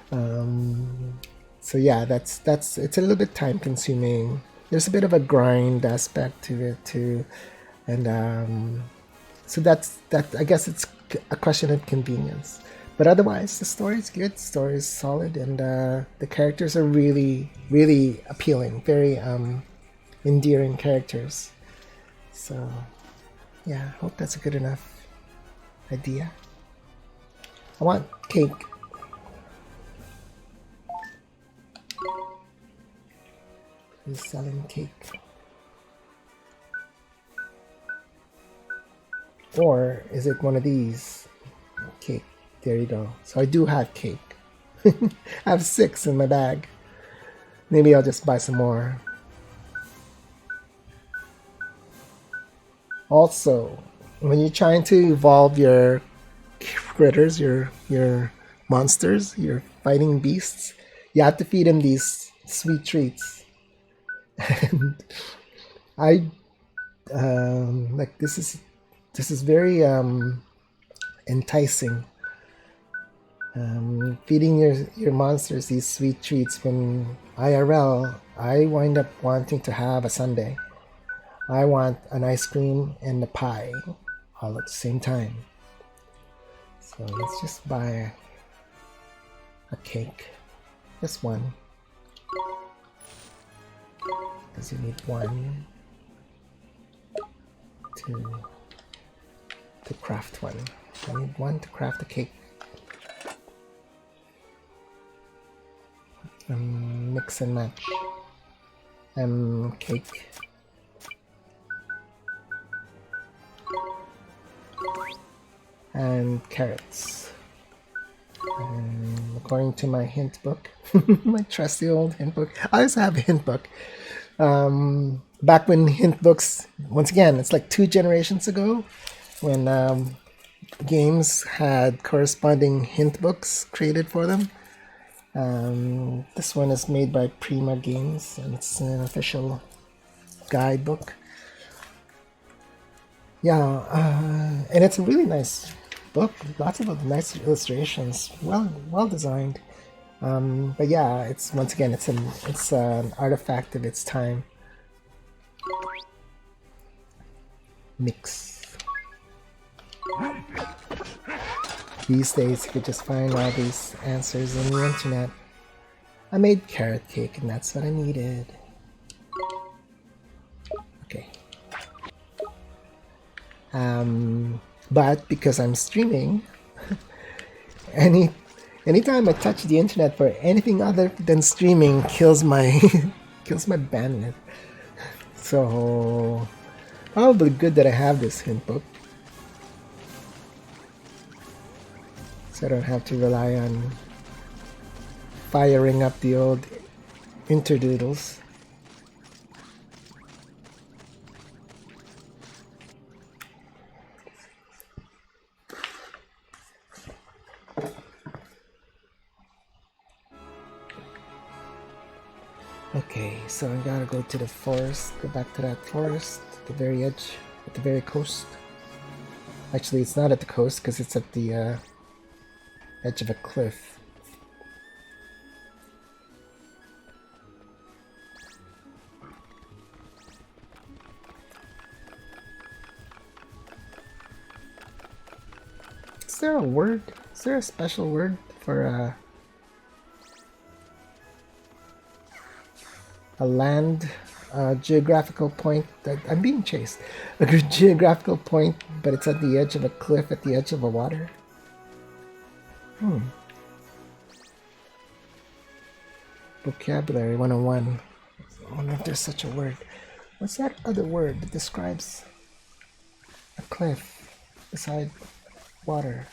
So yeah, that's it's a little bit time consuming. There's a bit of a grind aspect to it too, and so that. I guess it's a question of convenience. But otherwise, the story is good. The story is solid, and the characters are really, really appealing. Very endearing characters. So, yeah, I hope that's a good enough idea. I want cake. Who's selling cake? Or is it one of these? Cake. There you go. So I do have cake. I have 6 in my bag. Maybe I'll just buy some more. Also, when you're trying to evolve your critters, your monsters, your fighting beasts, you have to feed them these sweet treats. And I like this is very enticing. Feeding your monsters these sweet treats when IRL, I wind up wanting to have a sundae. I want an ice cream and a pie all at the same time. So let's just buy a cake. Just one. Because you need one to craft one. I need one to craft a cake. Mix and match. Cake. And carrots. According to my hint book, my trusty old hint book. I also have a hint book. Back when hint books, once again, it's like 2 generations ago, when games had corresponding hint books created for them. This one is made by Prima Games, and it's an official guidebook. Yeah, and it's a really nice book. Lots of nice illustrations, well designed. But yeah, it's once again, it's an artifact of its time. Mix. These days, you could just find all these answers on the internet. I made carrot cake, and that's what I needed. Okay. But because I'm streaming, anytime I touch the internet for anything other than streaming kills my kills my bandwidth. So probably good that I have this hint book, so I don't have to rely on firing up the old interdoodles. Okay, so I gotta go to the forest, go back to that forest, at the very edge, at the very coast. Actually, it's not at the coast because it's at the edge of a cliff. Is there a word? Is there a special word for a land geographical point that I'm being chased? A good geographical point, but it's at the edge of a cliff, at the edge of a water. Vocabulary 101. I wonder if there's such a word. What's that other word that describes a cliff beside water?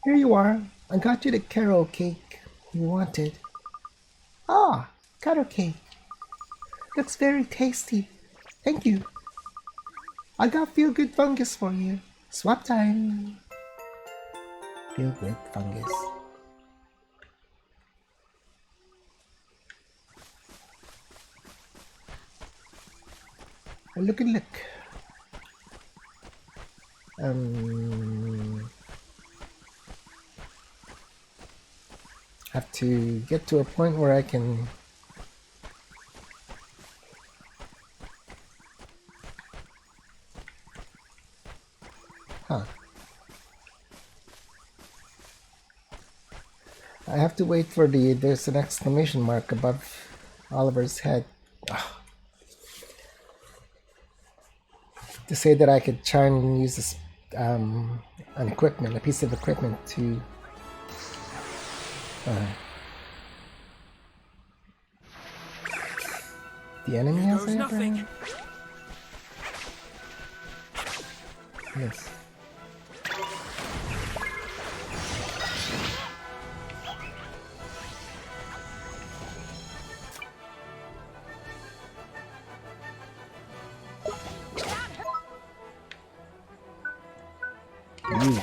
Here you are. I got you the carrot cake you wanted. Ah, carrot cake. Looks very tasty. Thank you. I got feel good fungus for you. Swap time. Feel good fungus. Look and look. Have to get to a point where I can I have to wait for there's an exclamation mark above Oliver's head to say that I could try and use this an equipment, a piece of equipment to the enemy Here has goes nothing. Yes. You.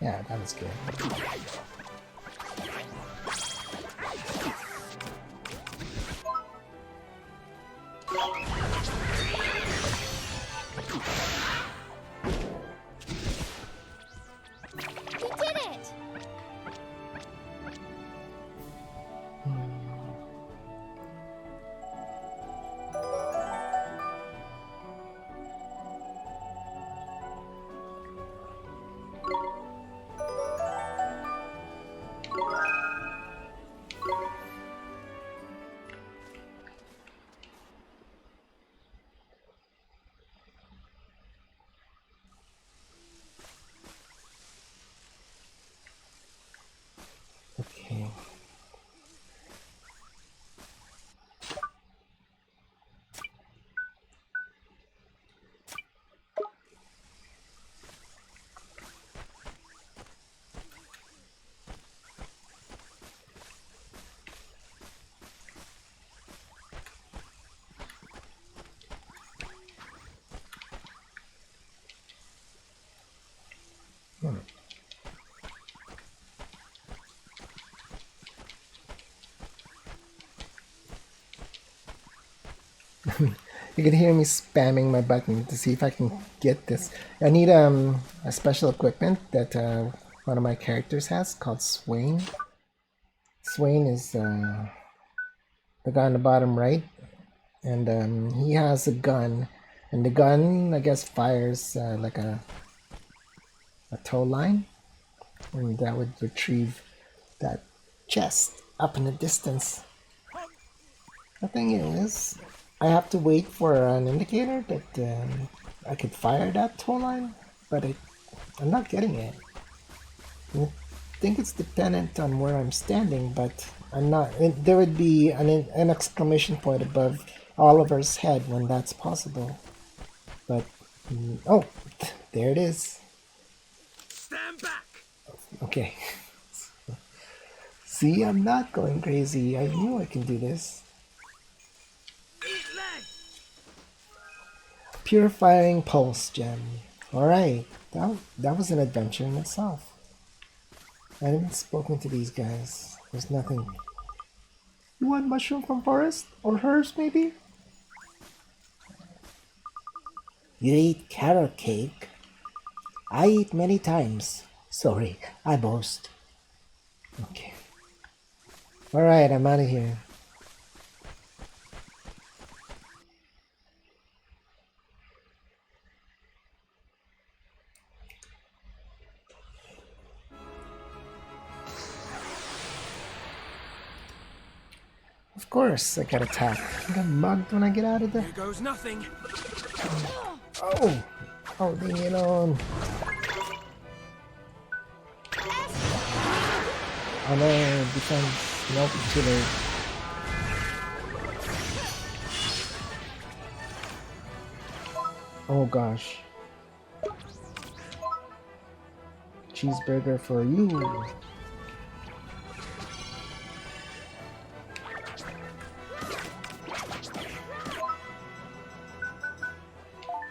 Yeah, that was good. We did it! Okay. You can hear me spamming my button to see if I can get this. I need a special equipment that one of my characters has called Swain. Swain is the guy on the bottom right, and he has a gun, and the gun I guess fires like a tow line, and that would retrieve that chest up in the distance. The thing is, I have to wait for an indicator that I could fire that tow line, but I'm not getting it. I think it's dependent on where I'm standing, but I'm not. There would be an exclamation point above Oliver's head when that's possible. But, oh, there it is. Stand back! Okay. See, I'm not going crazy. I knew I can do this. Eat leg! Purifying Pulse Gem. Alright, that was an adventure in itself. I haven't spoken to these guys. There's nothing. You want mushroom from forest? Or hers, maybe? You eat carrot cake? I eat many times. Sorry, I boast. Okay. Alright, I'm out of here. Of course, I got attacked. I got mugged when I get out of there. Here goes nothing. Oh! Oh, leave me alone. Oh no, defense. Nope, too late. Oh gosh. Cheeseburger for you.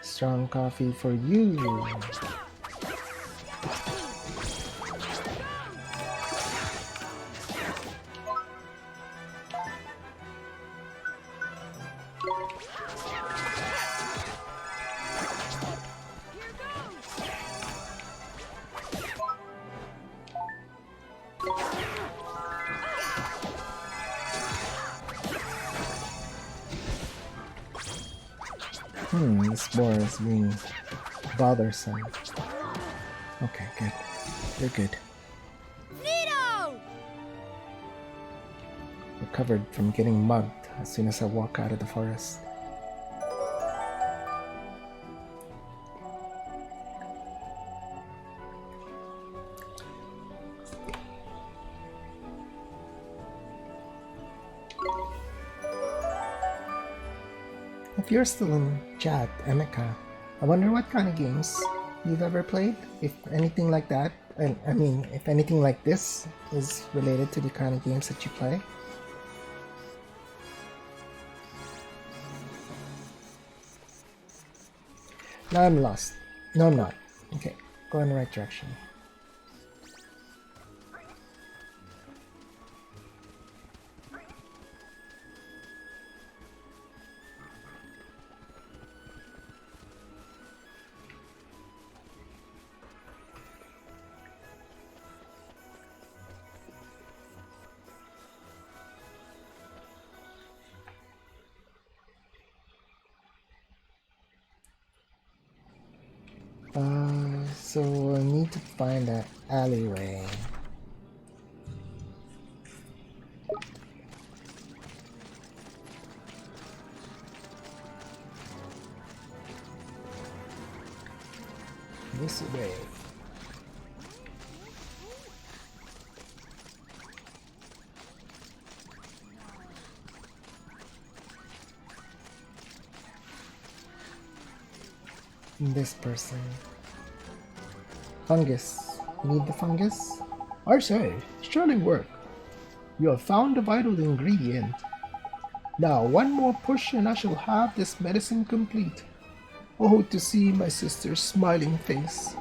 Strong coffee for you. This boar is being bothersome. Okay, good. You're good. Nito! Recovered from getting mugged as soon as I walk out of the forest. If you're still in chat, Emeka, I wonder what kind of games you've ever played? If anything like that, and I mean, if anything like this is related to the kind of games that you play. Now I'm lost. No, I'm not. Okay, go in the right direction. So I need to find that alleyway. This way. This person. Fungus. You need the fungus? I say, surely work. You have found the vital ingredient. Now, one more push and I shall have this medicine complete. Oh, to see my sister's smiling face.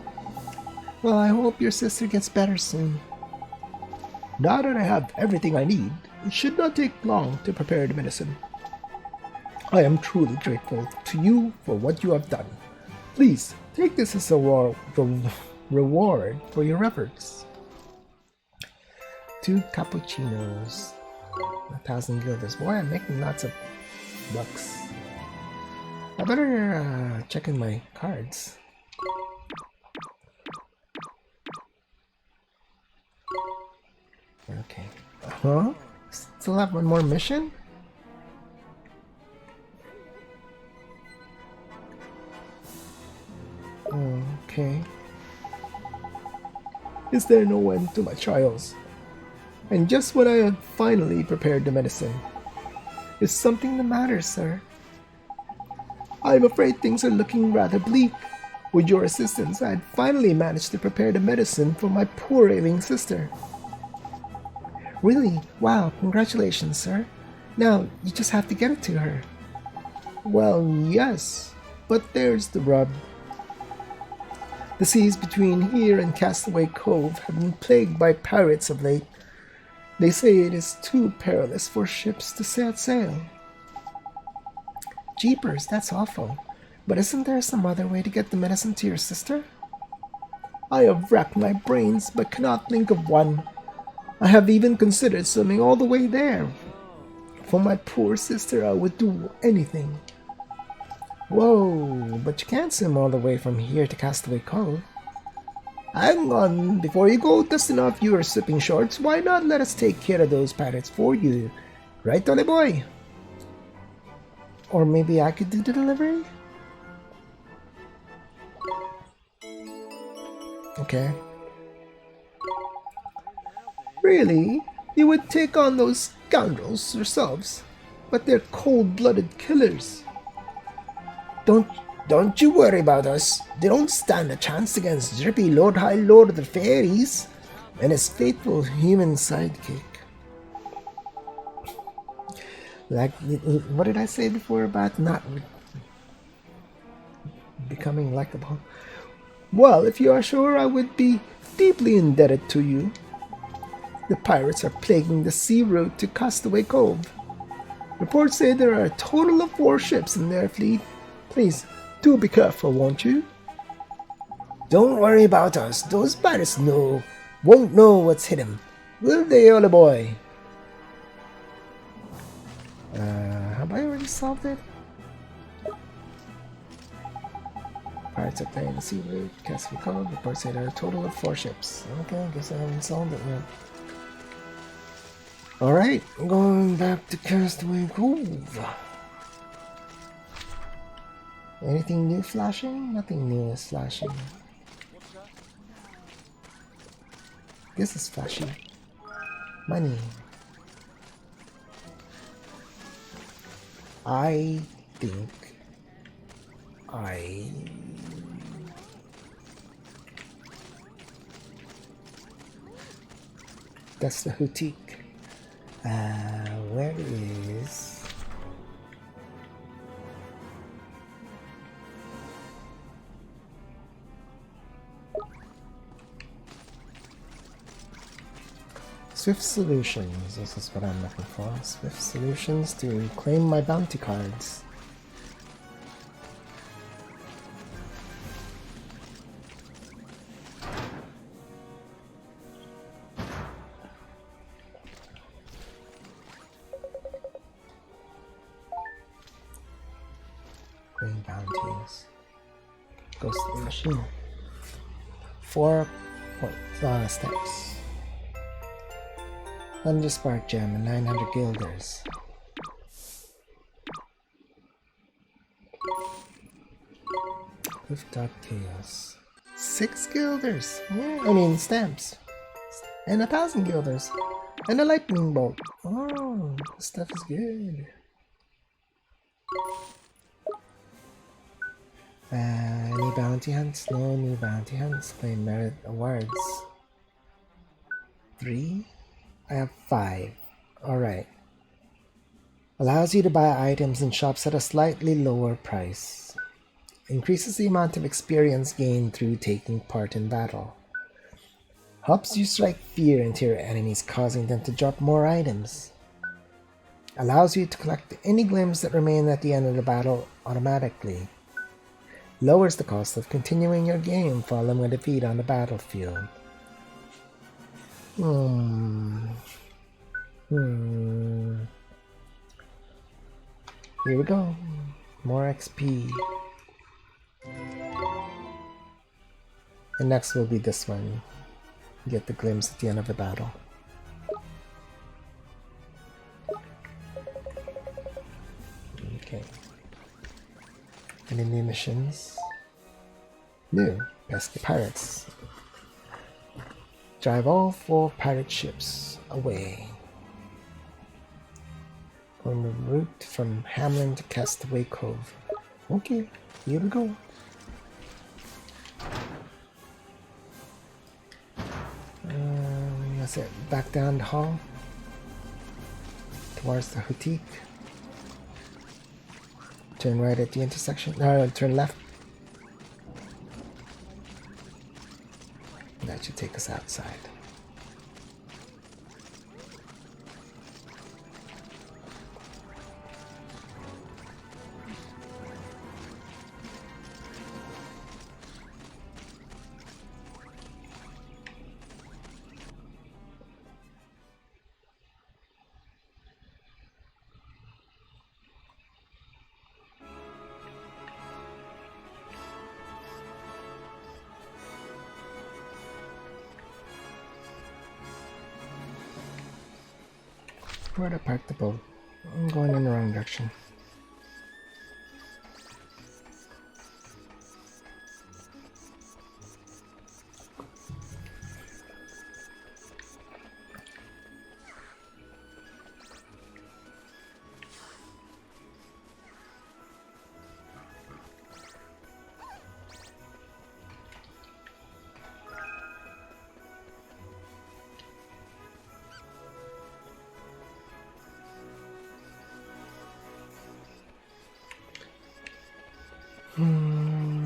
Well, I hope your sister gets better soon. Now that I have everything I need, it should not take long to prepare the medicine. I am truly grateful to you for what you have done. Please, take this as a reward for your efforts. 2 cappuccinos. 1,000 guilders. Boy, I'm making lots of bucks. I better check in my cards. Okay. Huh? Still have one more mission? Okay. Is there no end to my trials? And just when I had finally prepared the medicine. Is something the matter, sir? I'm afraid things are looking rather bleak. With your assistance, I had finally managed to prepare the medicine for my poor ailing sister. Really? Wow, congratulations, sir. Now, you just have to get it to her. Well, yes, but there's the rub. The seas between here and Castaway Cove have been plagued by pirates of late. They say it is too perilous for ships to set sail. Jeepers, that's awful. But isn't there some other way to get the medicine to your sister? I have racked my brains but cannot think of one. I have even considered swimming all the way there. For my poor sister, I would do anything. Whoa, but you can't swim all the way from here to Castaway Cove. Hang on, before you go dusting off your slipping shorts, why not let us take care of those pirates for you? Right, Dolly boy? Or maybe I could do the delivery? Okay. Really? You would take on those scoundrels yourselves? But they're cold-blooded killers. Don't you worry about us. They don't stand a chance against Drippy Lord High Lord of the Fairies and his faithful human sidekick. Like, what did I say before about not becoming likable? Well, if you are sure, I would be deeply indebted to you. The pirates are plaguing the sea route to Castaway Cove. Reports say there are a total of 4 ships in their fleet. Please, do be careful, won't you? Don't worry about us. Those pirates won't know what's hit them. Will they, Ollie boy? Have I already solved it? Pirates are playing the sea route, Castaway Cove. Reports say there are a total of 4 ships. Okay, I guess I haven't solved it yet. Alright, going back to Castaway Cove. Anything new flashing? Nothing new is flashing. This is flashy. Money. I think that's the boutique. Where is Swift Solutions? This is what I'm looking for. Swift Solutions to claim my bounty cards. Claim bounties. Goes to the machine. 4 steps. 100 spark gem and 900 guilders. With ducktails. 6 guilders. Yeah, I mean stamps. And 1,000 guilders. And a lightning bolt. Oh, this stuff is good. Any bounty hunts? No new bounty hunts. Claim merit awards. 3? I have 5. Alright. Allows you to buy items in shops at a slightly lower price. Increases the amount of experience gained through taking part in battle. Helps you strike fear into your enemies, causing them to drop more items. Allows you to collect any glims that remain at the end of the battle automatically. Lowers the cost of continuing your game following a defeat on the battlefield. Here we go. More XP. And next will be this one. Get the glimpse at the end of the battle. Okay. And in the missions. New. Pesky pirates. Drive all 4 pirate ships away. On the route from Hamlin to Castaway Cove. Okay, here we go. That's it. Back down the hall. Towards the Houtique. Turn right at the intersection. No, turn left. That should take us outside. Where to park the boat? I'm going in the wrong direction.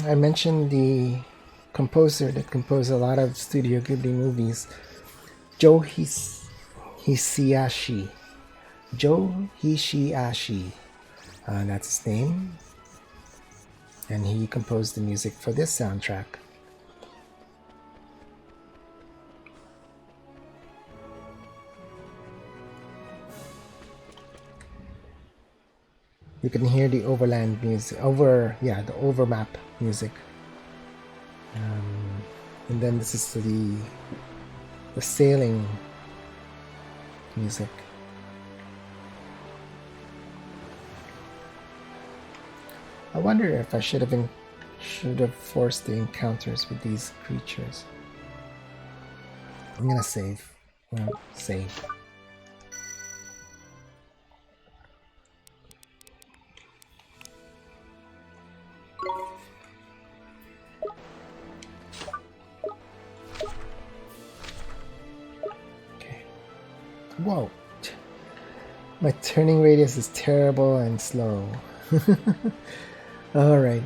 I mentioned the composer that composed a lot of Studio Ghibli movies, Joe Hisaishi. Joe Hisaishi. That's his name. And he composed the music for this soundtrack. You can hear the overland music, the overmap music. And then this is the sailing music. I wonder if I should have forced the encounters with these creatures. I'm gonna save. Save. Whoa, my turning radius is terrible and slow. All right.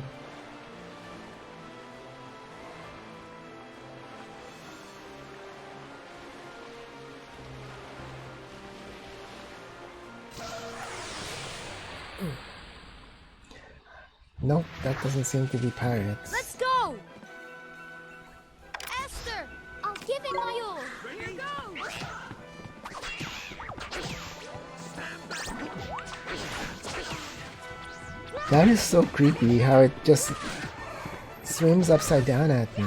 Nope, that doesn't seem to be pirates. Let's go! Esther, I'll give it my all. Here goes! That is so creepy how it just swims upside down at me.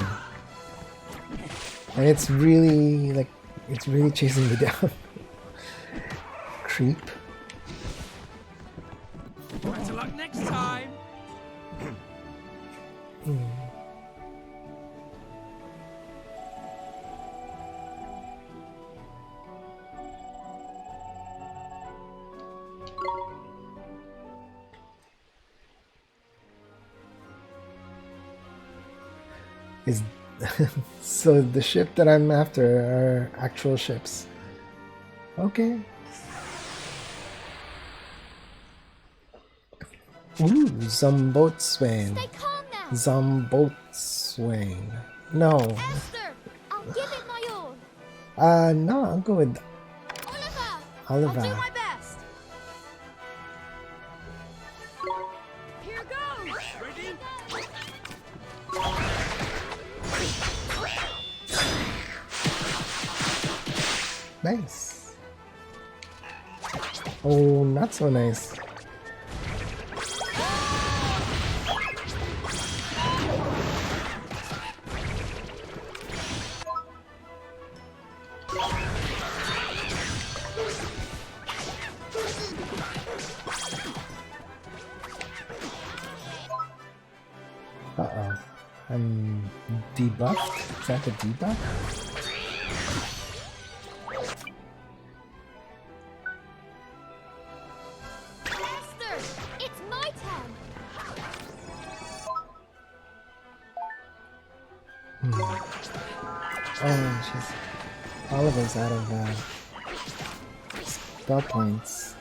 And it's really chasing me down. Creep. Better luck next time. Is so the ship that I'm after are actual ships. Okay. Ooh, Zombotswain. Stay calm now. Zombotswain. No. Esther, I'll give it my all. No, I'll go with Oliver, I'll do Oliver. my best. Here goes. Ready? Nice. Oh, not so nice. Uh-oh. I'm debuffed? Is that the debuff? Esther, it's my turn. Oh, she's... Oliver's out of spell points.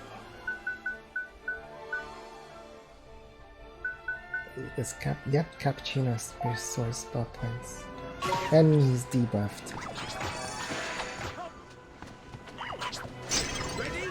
It's Cappuccino's restores spell points. And he's debuffed. Ready?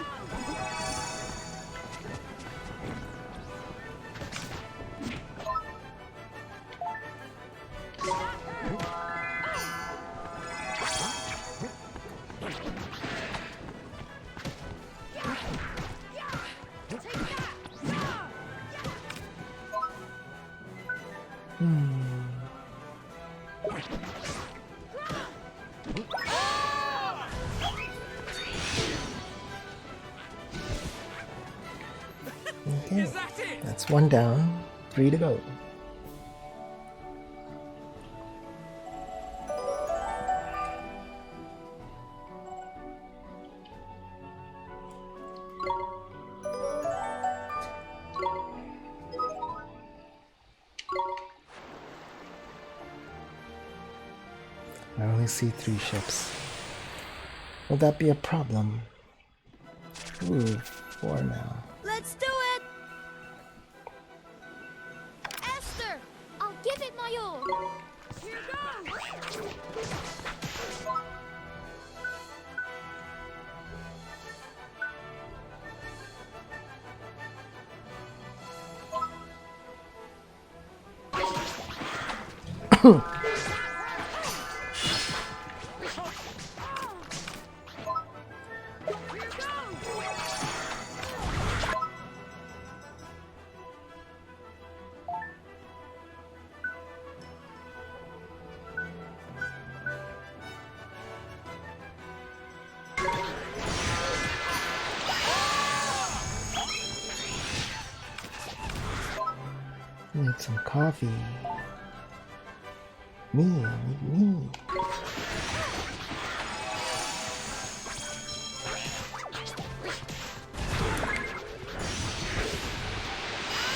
Okay, Is that it? that's one down, 3 to go. I only see 3 ships. Will that be a problem? Ooh, 4 now. Let's do it! Esther, I'll give it my all. Here goes! Need some coffee. Me.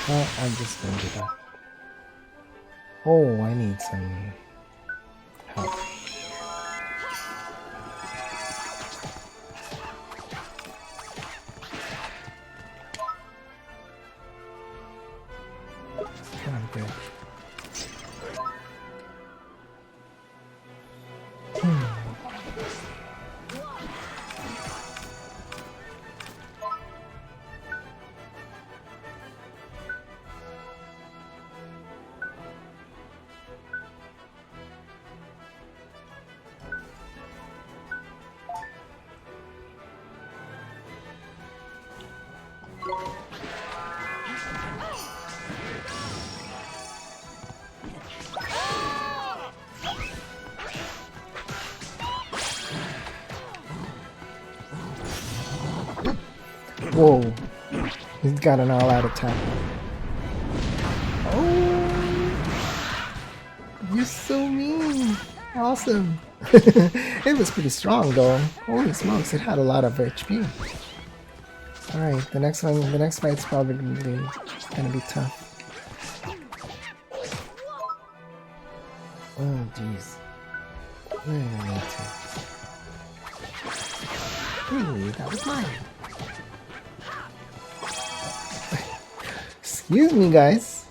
Oh, I'm just gonna give up. Oh, I need some help. I'm good. Whoa, he's got an all-out attack. Oh, you're so mean. Awesome. It was pretty strong though. Holy smokes, it had a lot of HP. Alright, the next fight's probably gonna be tough. Oh jeez. Hey, that was mine. Excuse me, guys.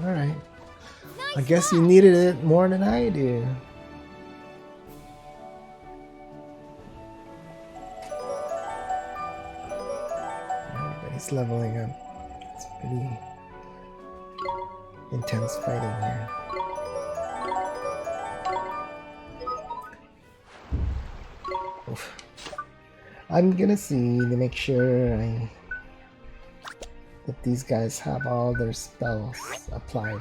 Alright. I guess you needed it more than I do. Everybody's leveling up. It's pretty intense fighting here. Oof. I'm gonna see to make sure that these guys have all their spells applied.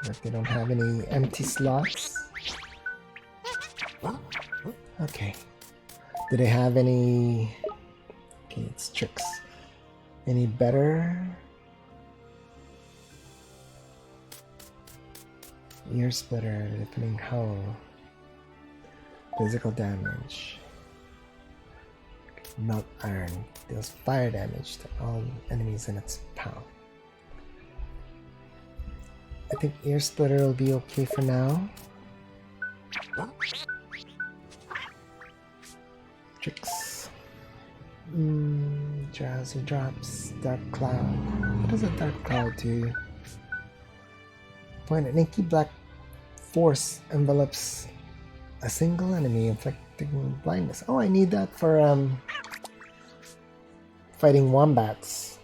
That they don't have any empty slots. Okay. Do they have any... Okay, it's tricks. Any better? Ear splitter, deafening howl. Physical damage. Melt iron deals fire damage to all enemies in its path. I think ear splitter will be okay for now. Tricks. Drowsy drops. Dark cloud. What does a dark cloud do? When an inky black force envelops a single enemy, inflicting blindness. Oh, I need that for fighting wombats.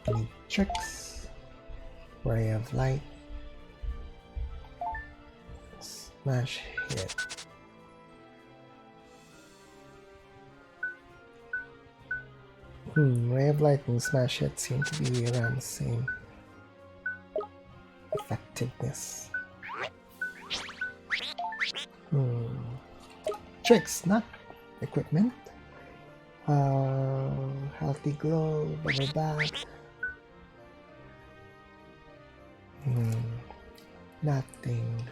I need tricks. Ray of light. Smash hit. Ray of light and smash hit seem to be around the same effectiveness. Tricks, not equipment. Healthy glow, bubble bath. Nothing.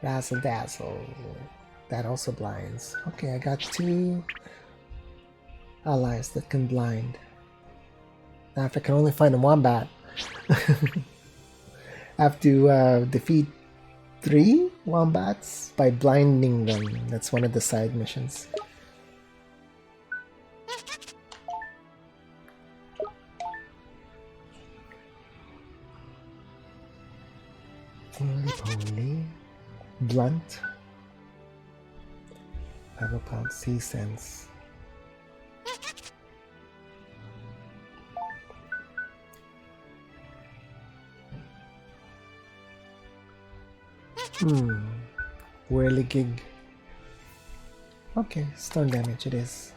Razzle dazzle. That also blinds. Okay, I got 2 allies that can blind. Now if I can only find a wombat, I have to defeat 3 wombats by blinding them. That's one of the side missions. Holy. Blunt. Level pound sea sense. Whirligig. Okay, stun damage it is.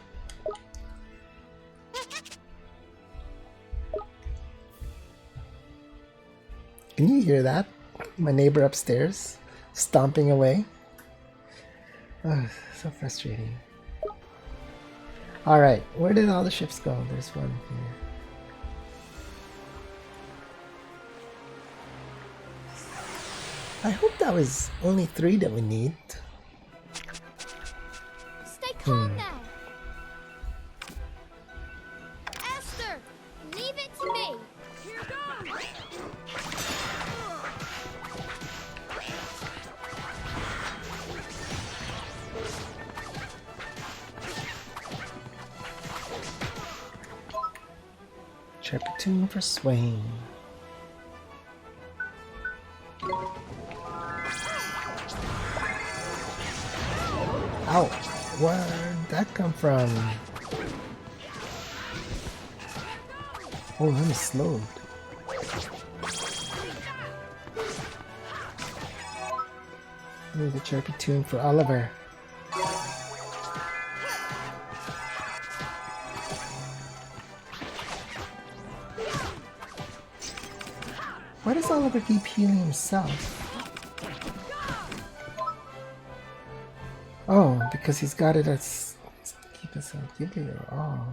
Can you hear that? My neighbor upstairs stomping away. Oh, so frustrating. Alright, where did all the ships go? There's one here. I hope that was only 3 that we need. Stay calm now. Esther, leave it to me. Here goes. Chapter for Swain. Ow! Where'd that come from? Oh, I'm slowed. I need a chirpy tune for Oliver. Why does Oliver keep healing himself? Oh, because he's got it as keep us out. Give it your all.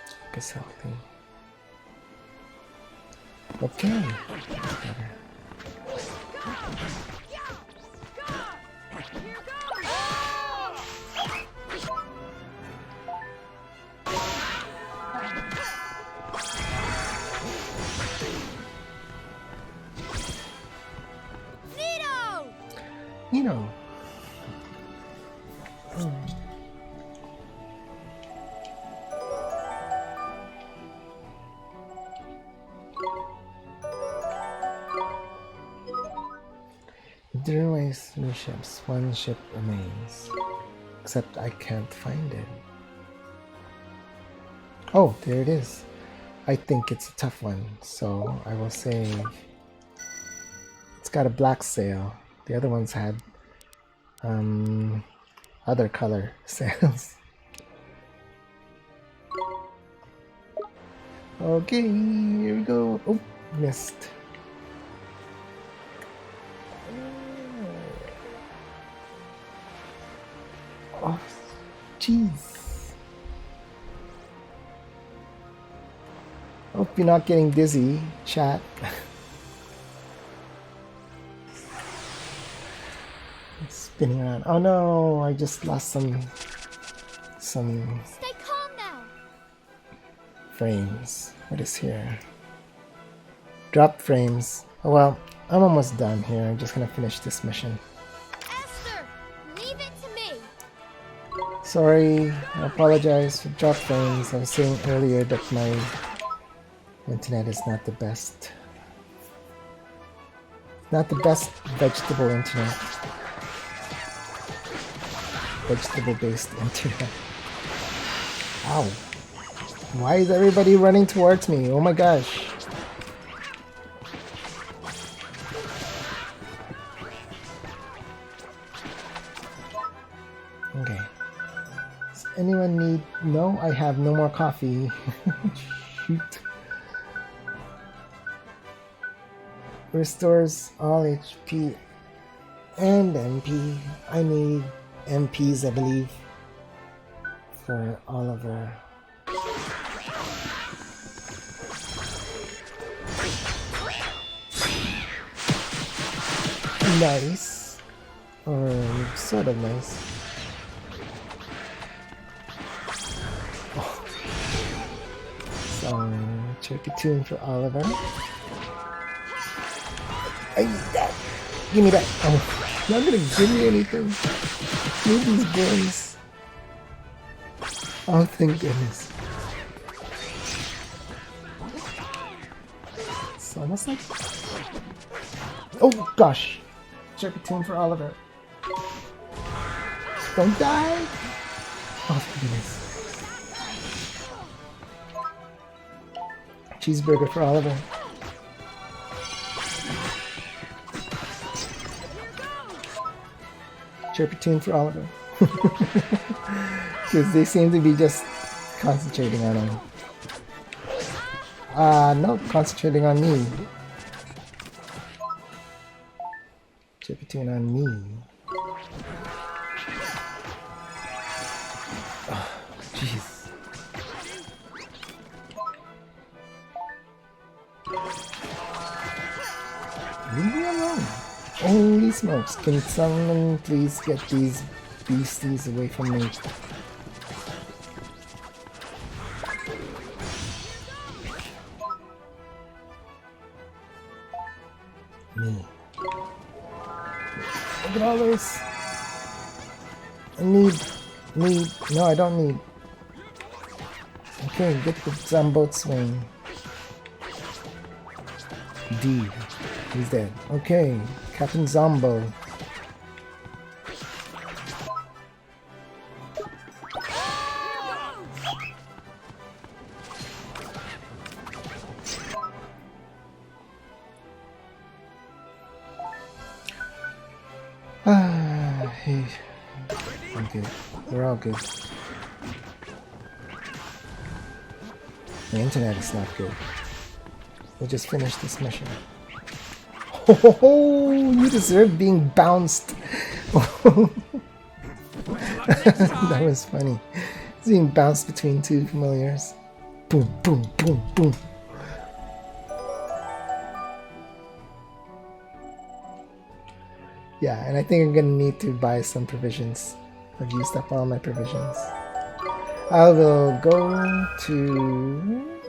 Keep us healthy. Okay. Better. Ni No. During my 3 ships, 1 ship remains. Except I can't find it. Oh, there it is. I think it's a tough one, so I will say it's got a black sail. The other ones had other color sails. Okay, here we go. Oh, missed. Jeez. Hope you're not getting dizzy, chat. Spinning around. Oh no, I just lost some Stay calm now. frames. What is here? Drop frames. Oh well, I'm almost done here. I'm just gonna finish this mission. Esther, leave it to me. Sorry, I apologize for drop frames. I was saying earlier that my internet is not the best. Not the best vegetable internet. Vegetable based internet. Ow. Why is everybody running towards me? Oh my gosh. Okay. Does anyone need... No, I have no more coffee. Shoot. Restores all HP and MP. I need MPs, I believe, for Oliver. Nice. Or sort of nice. Oh. Some chirpy tune for Oliver. I need that. Give me that. Oh, not gonna give me anything. Move these boys. Oh, thank goodness. It's almost like... Oh, gosh. Chirpy tune for Oliver. Don't die. Oh, thank goodness. Cheeseburger for Oliver. Chirpy tune for Oliver. Because they seem to be just concentrating on him. No, concentrating on me. Chirpy tune on me. Oh, jeez. Leave me alone. Holy smokes, can someone please get these beasties away from me? Me. Look at all this. I need, no I don't need. Okay, get the Zamboat swing. D. He's dead. Okay, Captain Zombo. Hey. I'm good. We're all good. The internet is not good. We'll just finish this mission. Oh, you deserve being bounced. That was funny. He's being bounced between two familiars. Boom, boom, boom, boom. Yeah, and I think I'm gonna need to buy some provisions. I've used up all my provisions. I will go to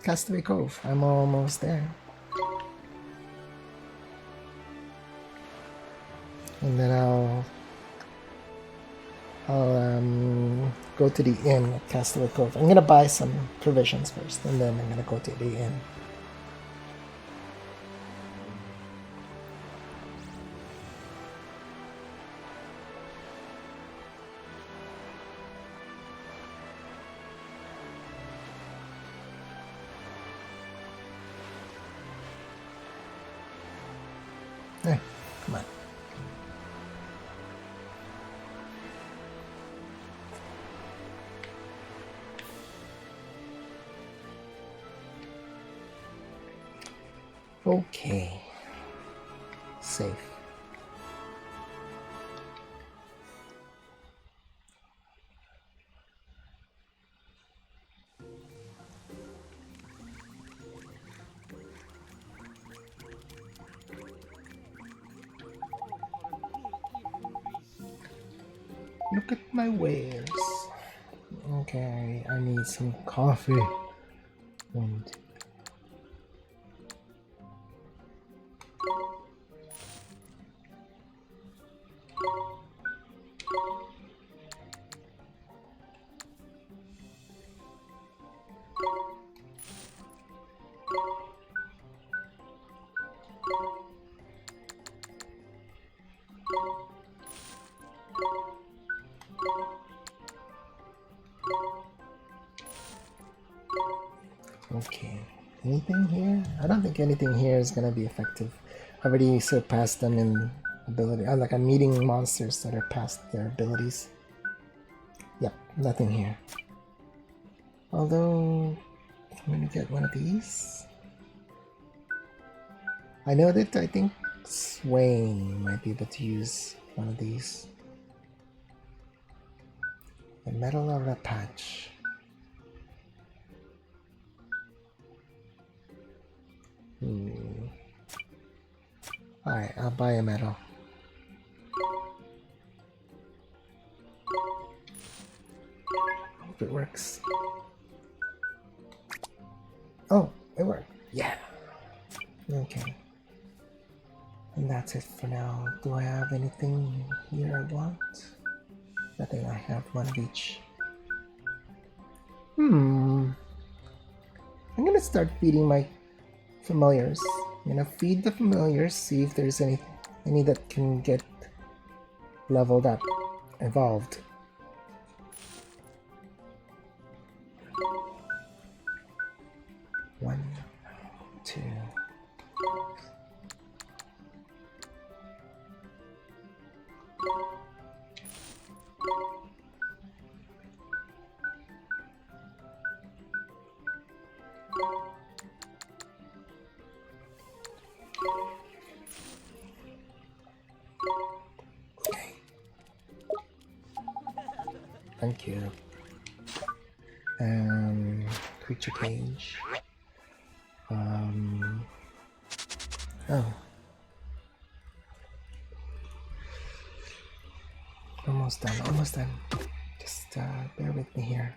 Castaway Cove. I'm almost there. And then I'll go to the inn at Castaway Cove. I'm gonna buy some provisions first, and then I'm gonna go to the inn. Hey, come on. Okay. Safe. Look at my wares. Okay, I need some coffee. And okay, anything here? I don't think anything here is gonna be effective. I already surpassed them in ability. Like I'm meeting monsters that are past their abilities. Yep, nothing here. Although I'm gonna get one of these. I know that I think Swain might be able to use one of these. The Metal of the Patch. Alright, I'll buy a medal. Hope it works. Oh, it worked. Yeah. Okay. And that's it for now. Do I have anything here I want? Nothing. I have one of each. I'm gonna start feeding my familiars. I'm gonna feed the familiars, see if there's any that can get leveled up, evolved. One, two. Okay. Thank you. Creature cage. Oh. Almost done, almost done. Just bear with me here.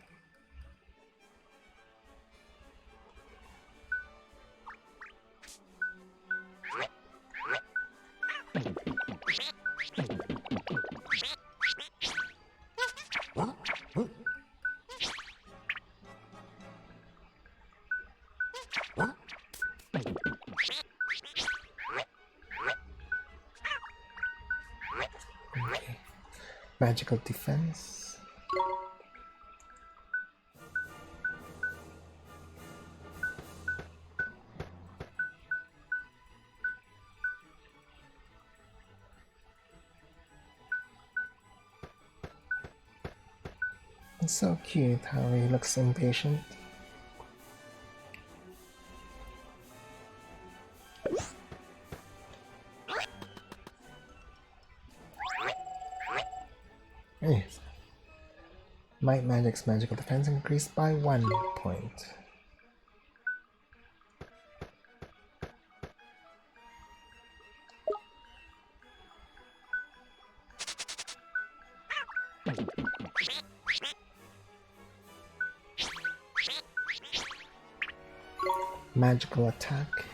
Okay. Magical defense. It's so cute how he looks impatient. Anyways, Might Magic's magical defense increased by 1 point. Magical attack.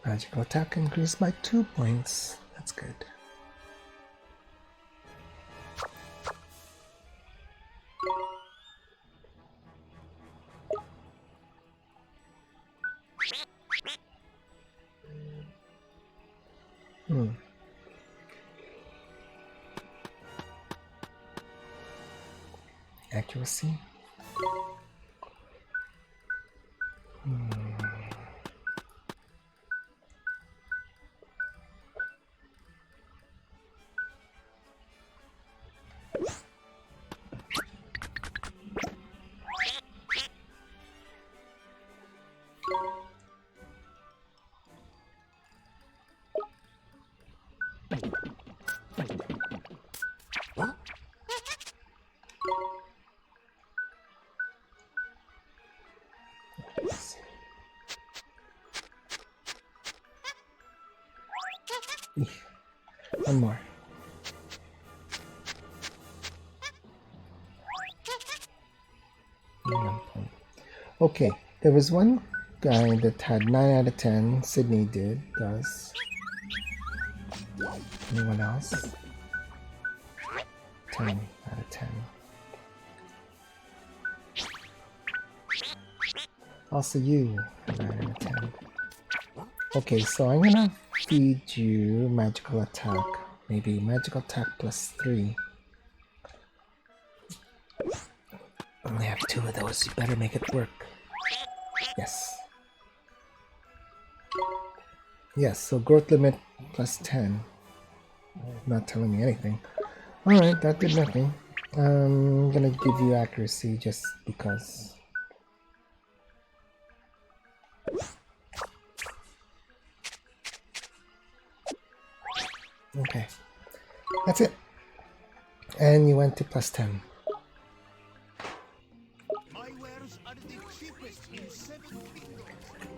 Magical attack increased by 2 points. That's good. Accuracy. One more. Okay, there was one guy that had 9 out of 10. Sydney does. Anyone else? 10 out of 10. Also you, 9 out of 10. Okay, so I'm gonna feed you magical attack. Maybe magical attack plus 3. Only have 2 of those, you better make it work. Yes. Yes, so growth limit plus 10. Not telling me anything. Alright, that did nothing. I'm gonna give you accuracy just because. Okay. That's it. And you went to plus 10.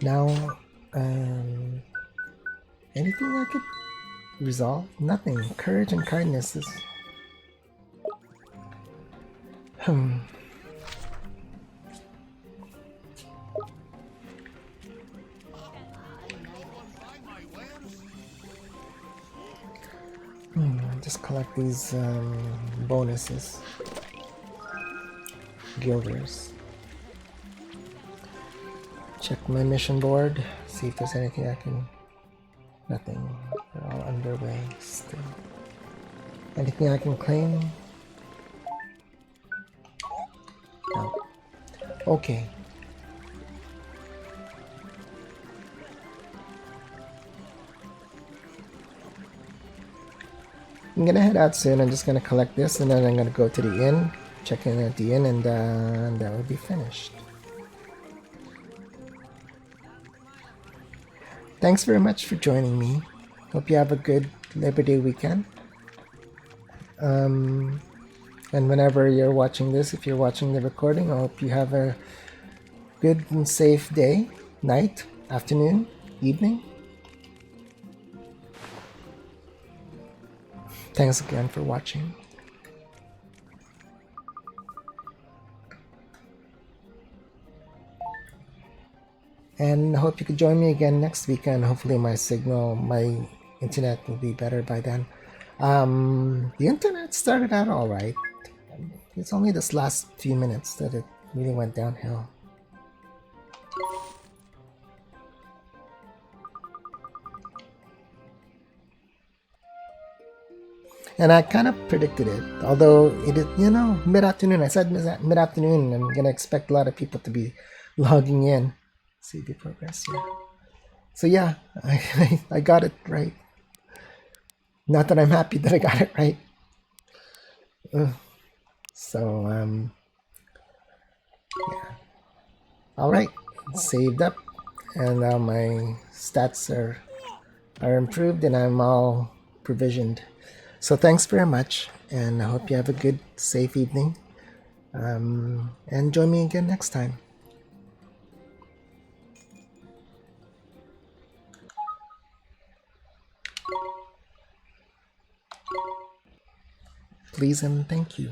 Now, anything I could resolve? Nothing. Courage and kindness is... Just collect these bonuses. Guilders. Check my mission board. See if there's anything I can... Nothing. They're all underway still. Anything I can claim? No. Okay. I'm gonna head out soon. I'm just gonna collect this and then I'm gonna go to the inn, check in at the inn, and that will be finished. Thanks very much for joining me. Hope you have a good Labor Day weekend. And whenever you're watching this, if you're watching the recording, I hope you have a good and safe day, night, afternoon, evening. Thanks again for watching. And I hope you could join me again next weekend. Hopefully my internet will be better by then. The internet started out alright. It's only this last few minutes that it really went downhill. And I kind of predicted it, although it is, mid-afternoon. I said mid-afternoon. I'm gonna expect a lot of people to be logging in. CV progress, yeah. So yeah, I got it right. Not that I'm happy that I got it right. So yeah. All right, saved up, and now my stats are improved, and I'm all provisioned. So thanks very much, and I hope you have a good, safe evening. And join me again next time. Please and thank you.